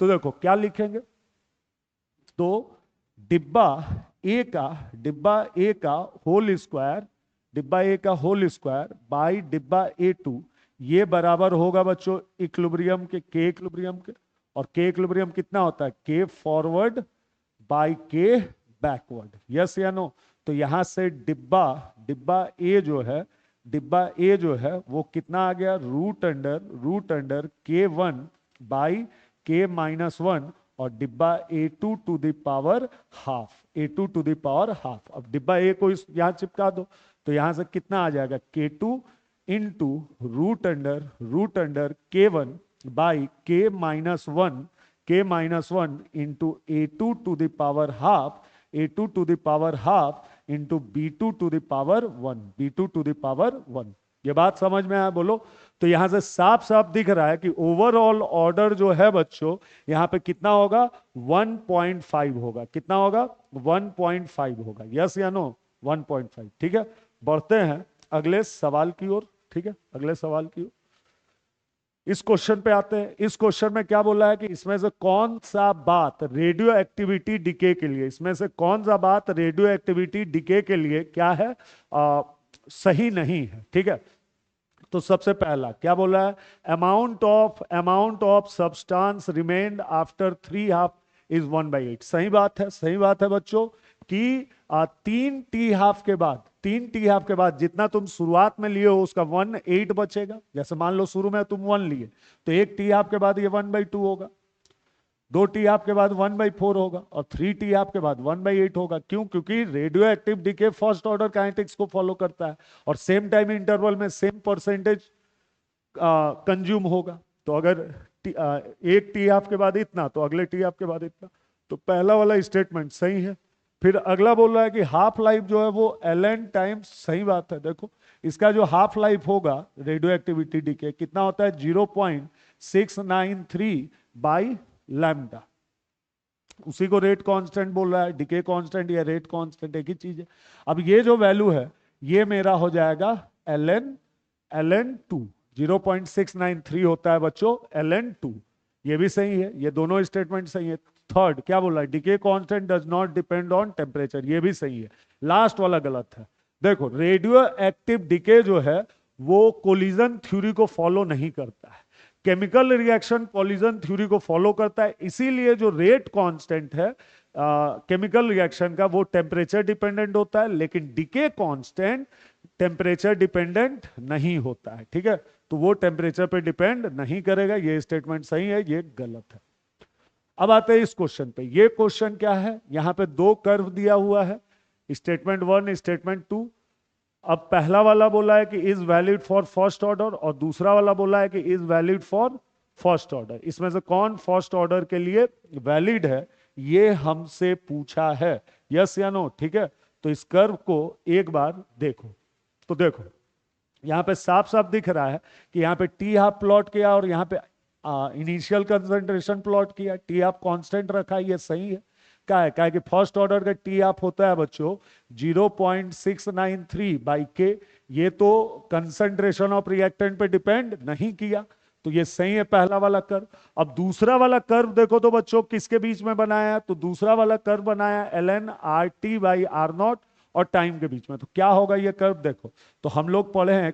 तो देखो क्या लिखेंगे, तो डिब्बा ए का होल स्क्वायर, डिब्बा ए का होल स्क्वायर बाई डिब्बा A2, ये बराबर होगा बच्चों इक्विलिब्रियम के, के इक्विलिब्रियम के। और के इक्विलिब्रियम कितना होता है, के फॉरवर्ड बाई के बैकवर्ड। यस या नो? तो यहां से डिब्बा डिब्बा ए जो है, डिब्बा ए जो है वो कितना आ गया, root under K1 by K-1, और डिब्बा A2 to the power half, A2 to the power half. अब डिब्बा ए को यहां चिपका दो, तो यहां से कितना आ जाएगा, K2 into root under K1 by K-1 into A2 to the power half, A2 to the power half into B2 to the power 1, B2 to the power 1। ये बात समझ में आया? बोलो। तो यहां से साफ साफ दिख रहा है कि ओवरऑल ऑर्डर जो है बच्चों यहां पे कितना होगा, 1.5 होगा। कितना होगा, 1.5 होगा। यस या नो? 1.5। ठीक है, बढ़ते हैं अगले सवाल की ओर। ठीक है, अगले सवाल की ओर। इस क्वेश्चन पे आते हैं। इस क्वेश्चन में क्या बोला है कि इसमें से कौन सा बात रेडियो एक्टिविटी डिके के लिए, इसमें से कौन सा बात रेडियो एक्टिविटी डिके के लिए क्या है, सही नहीं है। ठीक है, तो सबसे पहला क्या बोला है, amount of substance remained after 3/2 is 1/8। सही बात है, सही बात है बच्चों कि 3 टी हाफ के बाद जितना तुम शुरुआत में लिए हो उसका 1/8 बचेगा। जैसे मान लो शुरू में तुम 1 लिए, तो 1 टी हाफ के बाद ये 1/2 होगा, 2 टी हाफ के बाद 1/4 होगा, और 3 टी हाफ के बाद 1/8 होगा। क्यों? क्योंकि radioactive decay first order kinetics को फॉलो करता है, और सेम टाइम इंटरवल में सेम परसेंटेज कंज्यूम होगा। तो अगर एक टी हाफ के बाद इतना, तो अगले टी हाफ के बाद इतना। तो पहला वाला स्टेटमेंट सही है। फिर अगला बोल रहा है कि हाफ लाइफ जो है वो ln टाइम्स, सही बात है। देखो इसका जो हाफ लाइफ होगा रेडियो एक्टिविटी डीके कितना होता है, 0.693 बाई लैम्डा। उसी को रेट कांस्टेंट बोल रहा है, डीके कांस्टेंट या रेट कांस्टेंट एक ही चीज है। अब ये जो वैल्यू है ये मेरा हो जाएगा ln2, 0.693 होता है बच्चों ln2। ये भी सही है, ये दोनों स्टेटमेंट सही है। थर्ड क्या बोला है, decay constant does not depend on temperature, ये भी सही है। लास्ट वाला गलत है। देखो रेडियो एक्टिव डीके जो है वो कोलिजन थ्योरी को फॉलो नहीं करता है, केमिकल रिएक्शन कोलिजन थ्योरी को फॉलो करता है। इसीलिए जो रेट कांस्टेंट है केमिकल रिएक्शन का वो टेम्परेचर डिपेंडेंट होता है, लेकिन डीके कांस्टेंट टेम्परेचर डिपेंडेंट नहीं होता है। ठीक है, तो वो टेम्परेचर पे डिपेंड नहीं करेगा। ये स्टेटमेंट सही है, ये गलत है। अब आते हैं इस क्वेश्चन पे। ये क्वेश्चन क्या है, यहां पे दो कर्व दिया हुआ है, स्टेटमेंट 1 स्टेटमेंट 2। अब पहला वाला बोला है कि is valid for first order, और दूसरा वाला बोला है कि is valid for first order. इसमें से कौन फर्स्ट ऑर्डर के लिए वैलिड है ये हमसे पूछा है, यस या नो। ठीक है, तो इस कर्व को एक बार देखो। तो देखो यहां पे साफ साफ दिख रहा है कि यहां पे टी हाफ प्लॉट किया और यहां पे इनिशियल कंसंट्रेशन प्लॉट किया, टी हाफ कांस्टेंट रखा, ये सही है। क्या है, क्या है कि फर्स्ट ऑर्डर का टी हाफ होता है बच्चों 0.693 बाई के, ये तो कंसंट्रेशन ऑफ रिएक्टेंट पे डिपेंड नहीं किया, तो ये सही है पहला वाला कर्व। अब दूसरा वाला कर्व देखो तो बच्चों किसके बीच में बनाया, तो दूसरा वाला कर्व बनाया ln RT बाई R0 और टाइम के बीच में। तो क्या होगा ये कर्व देखो, तो हम लोग पढ़े हैं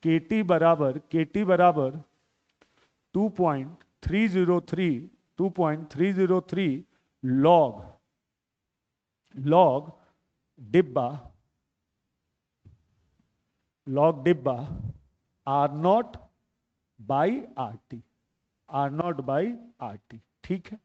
KT बराबर 2.303 लॉग डिब्बा R0 बाई RT, ठीक है।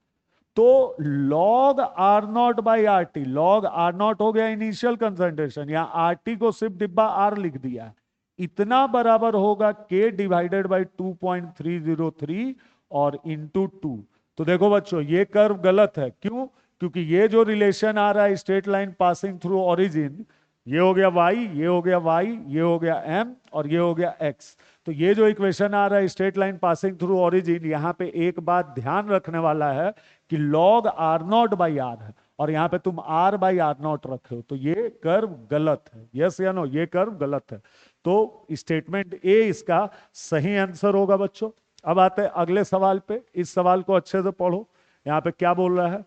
तो log R0 by RT, log R0 हो गया इनिशियल कंसंट्रेशन, यहां RT को सिर्फ डिब्बा R लिख दिया है, इतना बराबर होगा K डिवाइडेड बाई 2.303 और इंटू 2। तो देखो बच्चों ये कर्व गलत है, क्यों? क्योंकि ये जो रिलेशन आ रहा है straight line passing through origin, ये हो गया y, ये हो गया y, ये हो गया m और ये हो गया x। तो ये जो इक्वेशन आ रहा है straight line passing through origin, यहाँ पे एक बात ध्यान रखने वाला है कि log R0 बाई R है और यहाँ पे तुम R बाई R0 रखे हो, तो ये कर्व गलत है। यस या नो, ये कर्व गलत है। तो स्टेटमेंट ए इसका सही आंसर होगा बच्चों। अब आते हैं अगले सवाल पे, इस सवाल को अच्छे से पढ़ो। यहाँ पे क्या बोल रहा है,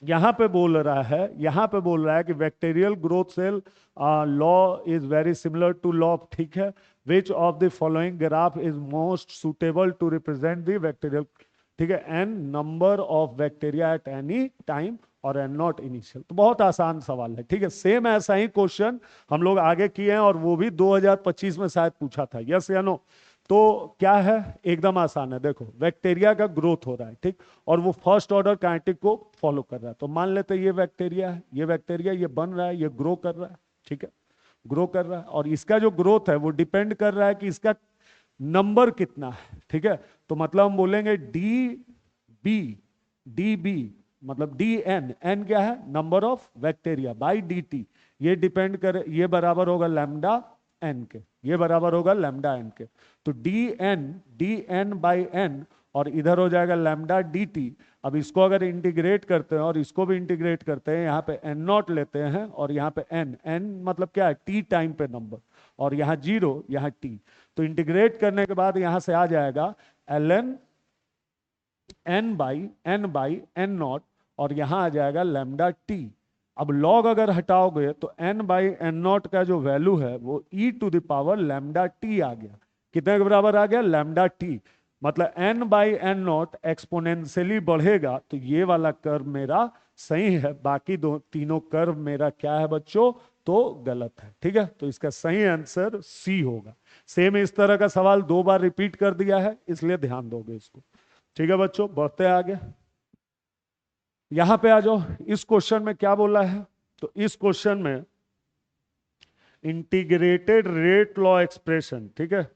यहाँ पे बोल रहा है कि bacterial growth cell law is very similar to law of, ठीक है, which of the following graph is most suitable to represent the bacterial, ठीक है, N number of bacteria at any time और एन नॉट इनिशियल। तो बहुत आसान सवाल है, ठीक है। सेम ऐसा ही क्वेश्चन हम लोग आगे किए हैं और वो भी 2025 में शायद पूछा था, यस या नो। तो क्या है, एकदम आसान है। देखो बैक्टीरिया का ग्रोथ हो रहा है, ठीक, और वो फर्स्ट ऑर्डर काइनेटिक को फॉलो कर रहा है। तो मान लेते हैं ये बैक्टीरिया है, ये बन रहा है, ये ग्रो कर रहा है, ठीक है, ग्रो कर रहा है, और इसका जो ग्रोथ है वो डिपेंड कर रहा है कि इसका नंबर कितना है, ठीक है। तो मतलब हम बोलेंगे डी बी मतलब डी एन, एन क्या है, number of bacteria, by D T, ये डिपेंड करे, ये बराबर होगा लैम्डा एन के, ये बराबर होगा लैम्डा एन के। तो डी एन बाई एन और इधर हो जाएगा लैम्डा डी टी। अब इसको अगर इंटीग्रेट करते हैं और इसको भी इंटीग्रेट करते हैं, यहाँ पे एन नॉट लेते हैं और यहाँ पे एन, एन मतलब क्या है, टी टाइम पे नंबर, और यहाँ 0, यहाँ टी। तो इंटीग्रेट करने के बाद यहाँ से आ जाएगा ln N by N naught और यहाँ आ जाएगा लैम्डा टी। अब लॉग अगर हटाओगे तो n बाई एन नॉट का जो वैल्यू है वो e to the power lambda T आ गया। कितने के बराबर आ गया, लैम्डा टी। मतलब n by N naught exponentially बढ़ेगा, तो ये वाला कर्व मेरा सही है, बाकी तीनों कर्व मेरा क्या है बच्चों, तो गलत है, ठीक है। तो इसका सही आंसर सी होगा। सेम इस तरह का सवाल 2 बार रिपीट कर दिया है, इसलिए ध्यान दोगे इसको, ठीक है बच्चों। बढ़ते हैं आगे, यहां पे आ जाओ। इस क्वेश्चन में क्या बोला है, तो इस क्वेश्चन में इंटीग्रेटेड रेट लॉ एक्सप्रेशन, ठीक है,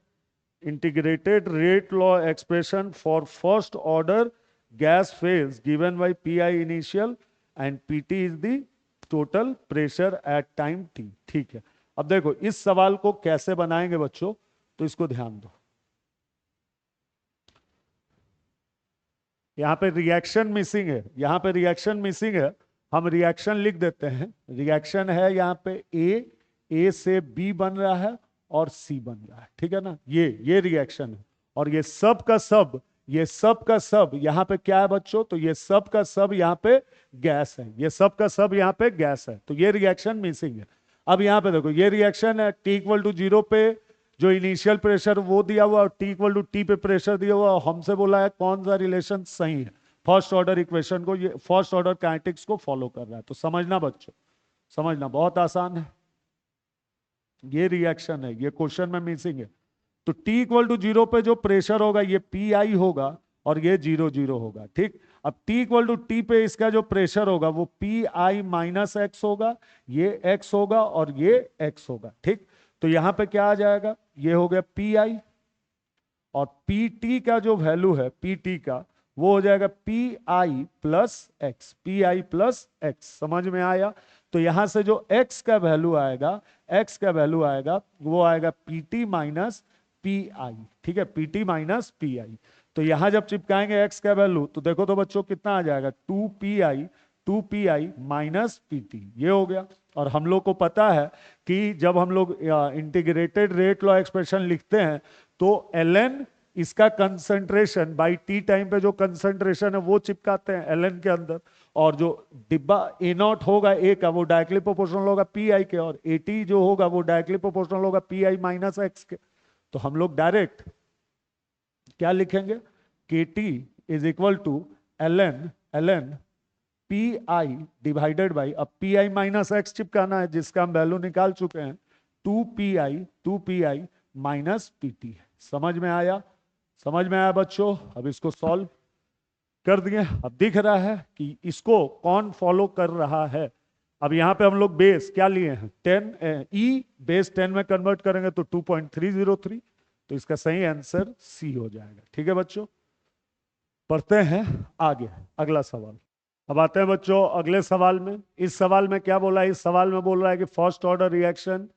integrated rate law expression for first order gas phase given by pi initial and PT is the total pressure at time T, ठीक है। अब देखो इस सवाल को कैसे बनाएंगे बच्चों, तो इसको ध्यान दो। यहाँ पे रिएक्शन मिसिंग है, यहाँ पे रिएक्शन मिसिंग है, हम रिएक्शन लिख देते हैं। रिएक्शन है यहाँ पे ए से बी बन रहा है और सी बन रहा है, ठीक है ना, ये रिएक्शन है। और ये सब का सब, ये सब का सब यहाँ पे क्या है बच्चों, तो ये सब का सब यहाँ पे गैस है, ये सब का सब यहाँ पे गैस है, तो ये रिएक्शन मिसिंग है। अब यहाँ पे देखो ये रिएक्शन है, टी इक्वल टू 0 पे जो इनिशियल प्रेशर वो दिया हुआ और टी इक्वल टू टी पे प्रेशर दिया हुआ, हमसे बोला है कौन सा रिलेशन सही है, फर्स्ट ऑर्डर इक्वेशन को, ये फर्स्ट ऑर्डर काइनेटिक्स को फॉलो कर रहा है। तो समझना बच्चों, समझना बहुत आसान है, ये रिएक्शन है, ये क्वेश्चन में मिसिंग है। तो टी इक्वल टू 0 पे जो प्रेशर होगा ये पी आई होगा और ये 0 होगा, ठीक। अब टी इक्वल टू टी पे इसका जो प्रेशर होगा वो पी आई माइनस एक्स होगा, ये एक्स होगा और ये एक्स होगा, ठीक। तो यहां पे क्या आ जाएगा, ये हो गया पी आई, और पी टी का जो वैल्यू है पी टी का वो हो जाएगा P I plus x, P I plus x, समझ में आया। तो यहां से जो x का वैल्यू आएगा, x का वैल्यू आएगा वो आएगा P T minus P I, ठीक है, P T minus P I. तो यहां जब चिपकाएंगे x का वैल्यू तो देखो तो बच्चों कितना आ जाएगा, 2 P I 2pi minus PT, ये हो गया। और हम लोग को पता है कि जब हम लोग इंटीग्रेटेड रेट लॉ एक्सप्रेशन लिखते हैं तो ln इसका कंसंट्रेशन बाई टी टाइम पे जो कंसंट्रेशन है वो चिपकाते हैं ln के अंदर, और जो डिब्बा ए नॉट होगा ए का वो डायरेक्टली प्रोपोर्शनल होगा पी आई के, और ए टी जो होगा वो डायरेक्टली प्रोपोर्शनल होगा पी आई माइनस एक्स के। तो हम लोग डायरेक्ट क्या लिखेंगे, K T is equal to ln P I divided by, अब पी आई माइनस एक्स चिपकाना है जिसका हम वैल्यू निकाल चुके हैं, 2pi माइनस पी टी। समझ में आया? समझ में आया बच्चों? अब इसको सॉल्व कर दिए। अब दिख रहा है कि इसको कौन फॉलो कर रहा है। अब यहां पे हम लोग बेस क्या लिए हैं 10, ई बेस 10 में कन्वर्ट करेंगे तो 2.303, तो इसका सही आंसर सी हो जाएगा। ठीक है बच्चों, पढ़ते हैं आगे अगला सवाल। अब आते हैं बच्चों अगले सवाल में। इस सवाल में क्या बोला है, इस सवाल में बोल रहा है कि first order reaction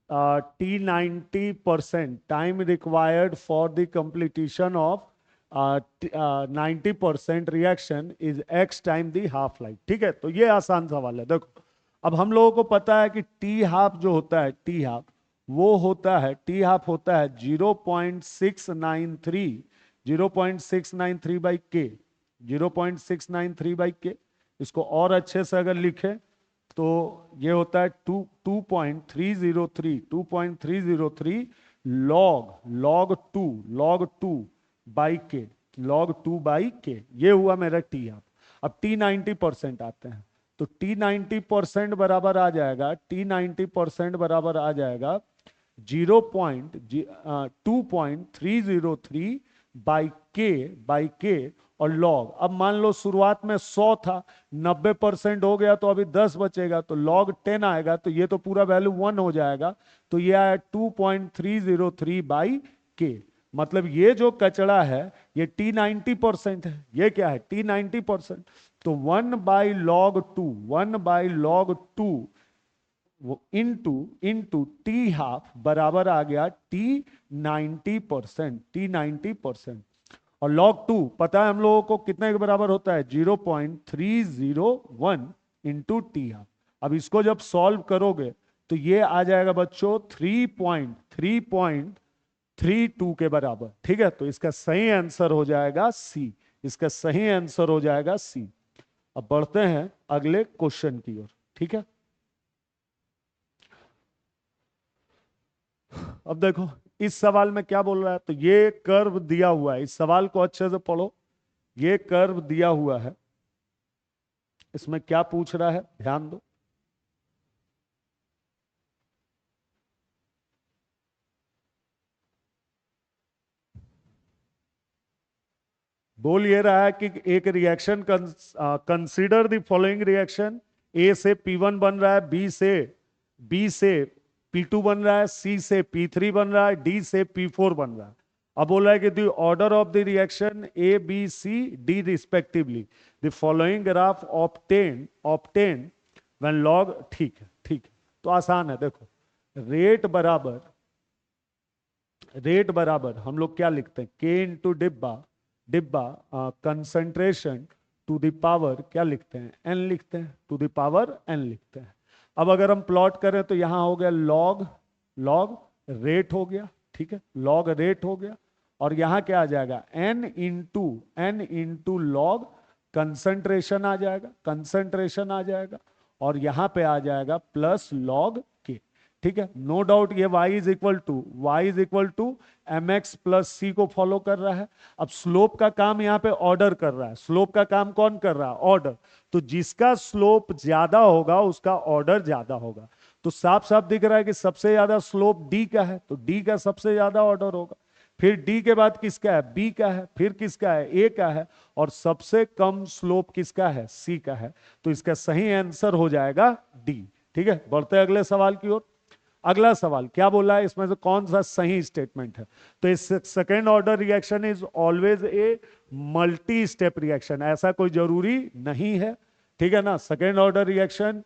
T90% time required for the completion of 90% reaction is x time the half life. ठीक है, तो ये आसान सवाल है। देखो अब हम लोगों को पता है कि टी हाफ जो होता है, टी हाफ वो होता है, टी हाफ होता है 0.693 बाई के, 0.693 बाई के। इसको और अच्छे से अगर लिखे तो ये होता है 2.303 log 2 बाई के, log 2 बाई के, ये हुआ मेरा टी हाफ। अब टी 90% आते हैं तो टी 90% बराबर आ जाएगा, टी 90% बराबर आ जाएगा 2.303 बाई के और लॉग। अब मान लो शुरुआत में 100 था, 90% हो गया तो अभी 10 बचेगा, तो लॉग 10 आएगा, तो ये तो पूरा वैल्यू 1 हो जाएगा, तो ये आया 2.303 बाई के। मतलब ये जो कचड़ा है ये T90% है, ये क्या है T90%, तो 1/log 2 वो इंटू टी हाफ बराबर आ गया T90%। और log 2 पता है हम लोगों को कितने के बराबर होता है, 0.301 इंटू टी हाफ। अब इसको जब सॉल्व करोगे तो ये आ जाएगा बच्चों 3.32 के बराबर। ठीक है, तो इसका सही आंसर हो जाएगा सी, इसका सही आंसर हो जाएगा सी। अब बढ़ते हैं अगले क्वेश्चन की ओर। ठीक है, अब देखो इस सवाल में क्या बोल रहा है, तो ये कर्व दिया हुआ है, इस सवाल को अच्छे से पढ़ो। ये कर्व दिया हुआ है, इसमें क्या पूछ रहा है ध्यान दो। बोल ये रहा है कि एक reaction consider the following reaction, A से P1 बन रहा है, बी से P2 बन रहा है, सी से P3 बन रहा है, डी से P4 बन रहा है। अब बोला है कि the order of the reaction A B C D respectively, the following graph obtain when log. ठीक है, ठीक है, तो आसान है। देखो रेट बराबर हम लोग क्या लिखते हैं, के इंटू डिब्बा कंसंट्रेशन टू द पावर क्या लिखते हैं, एन लिखते हैं, टू द पावर एन लिखते हैं। अब अगर हम प्लॉट करें तो यहां हो गया लॉग रेट हो गया। ठीक है, लॉग रेट हो गया, और यहां क्या आ जाएगा एन इंटू लॉग कंसंट्रेशन आ जाएगा, और यहां पे आ जाएगा प्लस लॉग के। ठीक है, नो डाउट ये y is equal to M X plus C को फॉलो कर रहा है। अब स्लोप का काम यहाँ पे ऑर्डर कर रहा है, स्लोप का काम कौन कर रहा है, ऑर्डर। तो जिसका स्लोप ज्यादा होगा उसका ऑर्डर ज्यादा होगा, तो साफ साफ दिख रहा है कि सबसे ज्यादा स्लोप डी का है, तो डी का सबसे ज्यादा ऑर्डर होगा। फिर डी के बाद किसका है, बी का है, फिर किसका है, ए का है, और सबसे कम स्लोप किसका है, सी का है। तो इसका सही आंसर हो जाएगा डी। ठीक है, बढ़ते हैं अगले सवाल की ओर। अगला सवाल क्या बोला है, इसमें से कौन सा सही स्टेटमेंट है, तो इस second order reaction is always a multi step reaction, ऐसा कोई जरूरी नहीं है। ठीक है ना, सेकेंड ऑर्डर रिएक्शन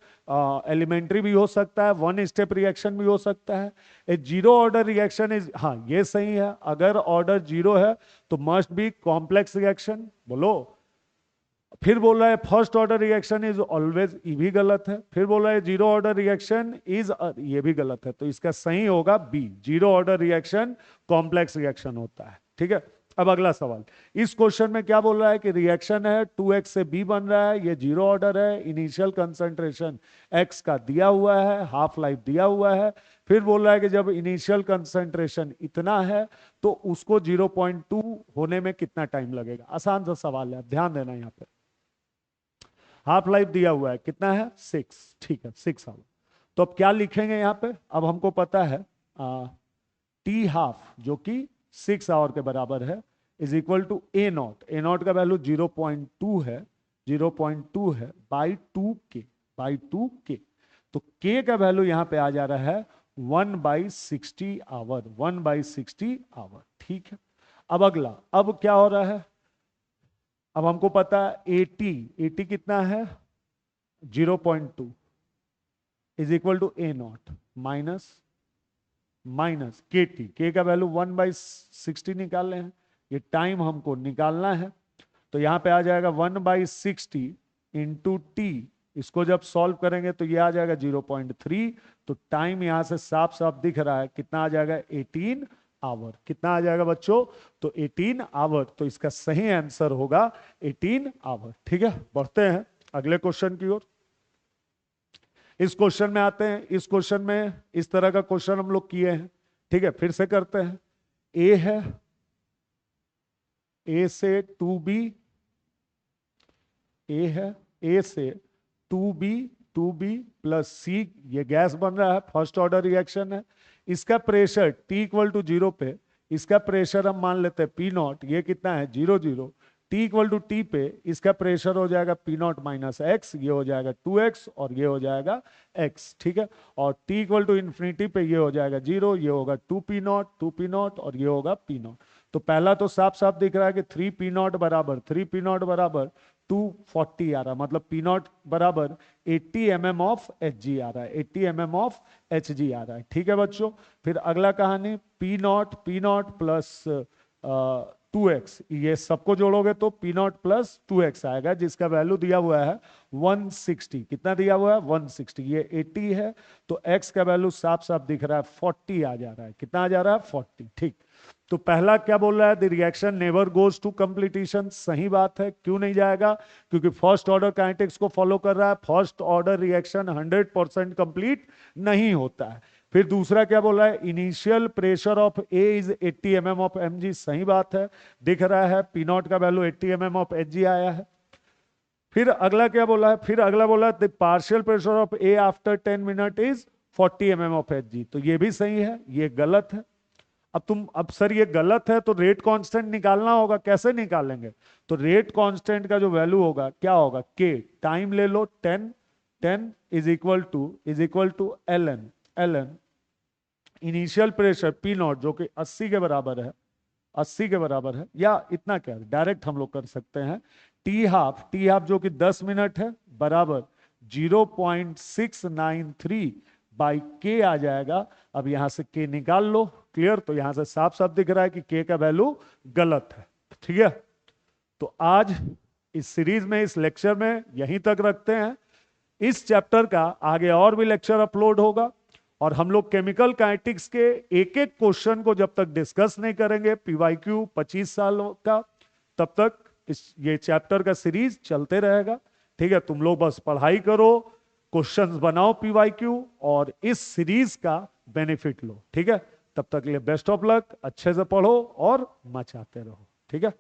एलिमेंट्री भी हो सकता है, वन स्टेप रिएक्शन भी हो सकता है। ए जीरो ऑर्डर रिएक्शन इज, हाँ ये सही है, अगर ऑर्डर जीरो है तो मस्ट बी कॉम्प्लेक्स रिएक्शन। बोलो, फिर बोल रहा है first order reaction is always, ये भी गलत है। फिर बोल रहा है जीरो ऑर्डर रिएक्शन इज, ये भी गलत है। तो इसका सही होगा B, zero order reaction complex reaction होता है। ठीक है, अब अगला सवाल। इस क्वेश्चन में क्या बोल रहा है कि रिएक्शन है 2x से b बन रहा है, ये जीरो ऑर्डर है, इनिशियल कंसंट्रेशन x का दिया हुआ है, हाफ लाइफ दिया हुआ है। फिर बोल रहा है कि जब इनिशियल कंसंट्रेशन इतना है तो उसको 0.2 होने में कितना टाइम लगेगा। आसान सा सवाल है, ध्यान देना यहाँ पे। हाफ लाइफ दिया हुआ है, कितना है 6, ठीक है 6 आवर। तो अब क्या लिखेंगे यहाँ पे, अब हमको पता है टी हाफ जो कि 6 आवर के बराबर है is equal to A naught. A naught का वैल्यू 0.2 है, 0.2 है बाई 2k, बाई 2k। तो k का वैल्यू यहाँ पे आ जा रहा है 1/60 आवर, 1/60 आवर। ठीक है, अब अगला, अब क्या हो रहा है, अब हमको पता है 80 कितना है 0.2 is equal to A naught minus K T. K का वैल्यू 1/60 निकाल रहे हैं, ये टाइम हमको निकालना है। तो यहां पे आ जाएगा 1/60 इंटू टी। इसको जब सॉल्व करेंगे तो ये आ जाएगा 0.3। तो टाइम यहां से साफ साफ दिख रहा है, कितना आ जाएगा 18 आवर। कितना आ जाएगा बच्चों, तो 18 आवर। तो इसका सही आंसर होगा 18 आवर। ठीक है, बढ़ते हैं अगले क्वेश्चन की ओर। इस क्वेश्चन में आते हैं। इस क्वेश्चन में इस तरह का क्वेश्चन हम लोग किए हैं। ठीक है, फिर से करते हैं। ए है, ए से 2b, ए है, ए से 2b प्लस सी, ये गैस बन रहा है, फर्स्ट ऑर्डर रिएक्शन है। इसका प्रेशर T इक्वल टू 0 पे, इसका प्रेशर हम मान लेते हैं P नॉट, ये कितना है 0, T इक्वल टू टी पे इसका प्रेशर हो जाएगा P नॉट माइनस एक्स, ये हो जाएगा 2x और ये हो जाएगा x। ठीक है, और T इक्वल टू इन्फिनिटी पे ये हो जाएगा 0, ये होगा 2P नॉट और ये होगा P नॉट। तो पहला तो साफ साफ दिख रहा है कि 3P नॉट बराबर 240 आ रहा है, मतलब P नॉट बराबर 80 mm ऑफ Hg आ रहा है, 80 mm ऑफ Hg आ रहा है। ठीक है बच्चों, फिर अगला कहानी P नॉट प्लस 2x, ये सबको जोड़ोगे तो P नॉट प्लस 2x आएगा, जिसका वैल्यू दिया हुआ है 160। कितना दिया हुआ है 160, ये 80 है तो x का वैल्यू साफ साफ दिख रहा है 40 आ जा रहा है। कितना आ जा रहा है 40। ठीक, तो पहला क्या बोल रहा है, the reaction never goes to completion. सही बात है, क्यों नहीं जाएगा, क्योंकि फर्स्ट ऑर्डर काइनेटिक्स को फॉलो कर रहा है। फर्स्ट ऑर्डर रिएक्शन 100% कंप्लीट नहीं होता है। फिर दूसरा क्या बोल रहा है, initial pressure of A is 80 mm of mg। सही बात है, दिख रहा है P नॉट का वैल्यू 80 mm ऑफ Hg आया है। फिर अगला क्या बोला है, फिर अगला बोला the partial pressure of A after 10 minute is 40 mm of Hg। तो ये भी सही है, ये गलत है। अब सर ये गलत है तो रेट कांस्टेंट निकालना होगा, कैसे निकालेंगे, तो रेट कांस्टेंट का जो वैल्यू होगा क्या होगा, के टाइम ले लो 10 is equal to ln initial pressure P naught जो कि 80 के बराबर है, 80 के बराबर है, या इतना क्या डायरेक्ट हम लोग कर सकते हैं, टी हाफ जो कि 10 मिनट है बराबर 0.693 बाई के आ जाएगा। अब यहां से के निकाल लो, क्लियर। तो यहां से साफ साफ दिख रहा है कि के का वैल्यू गलत है। ठीक है, तो आज इस सीरीज में, इस लेक्चर में यहीं तक रखते हैं। इस चैप्टर का आगे और भी लेक्चर अपलोड होगा और हम लोग केमिकल काइनेटिक्स के एक एक क्वेश्चन को जब तक डिस्कस नहीं करेंगे, पीवाईक्यू 25 साल का, तब तक ये चैप्टर का सीरीज चलते रहेगा। ठीक है, तुम लोग बस पढ़ाई करो, क्वेश्चंस बनाओ पीवाईक्यू और इस सीरीज का बेनिफिट लो। ठीक है, तब तक के लिए बेस्ट ऑफ लक, अच्छे से पढ़ो और मचाते रहो। ठीक है।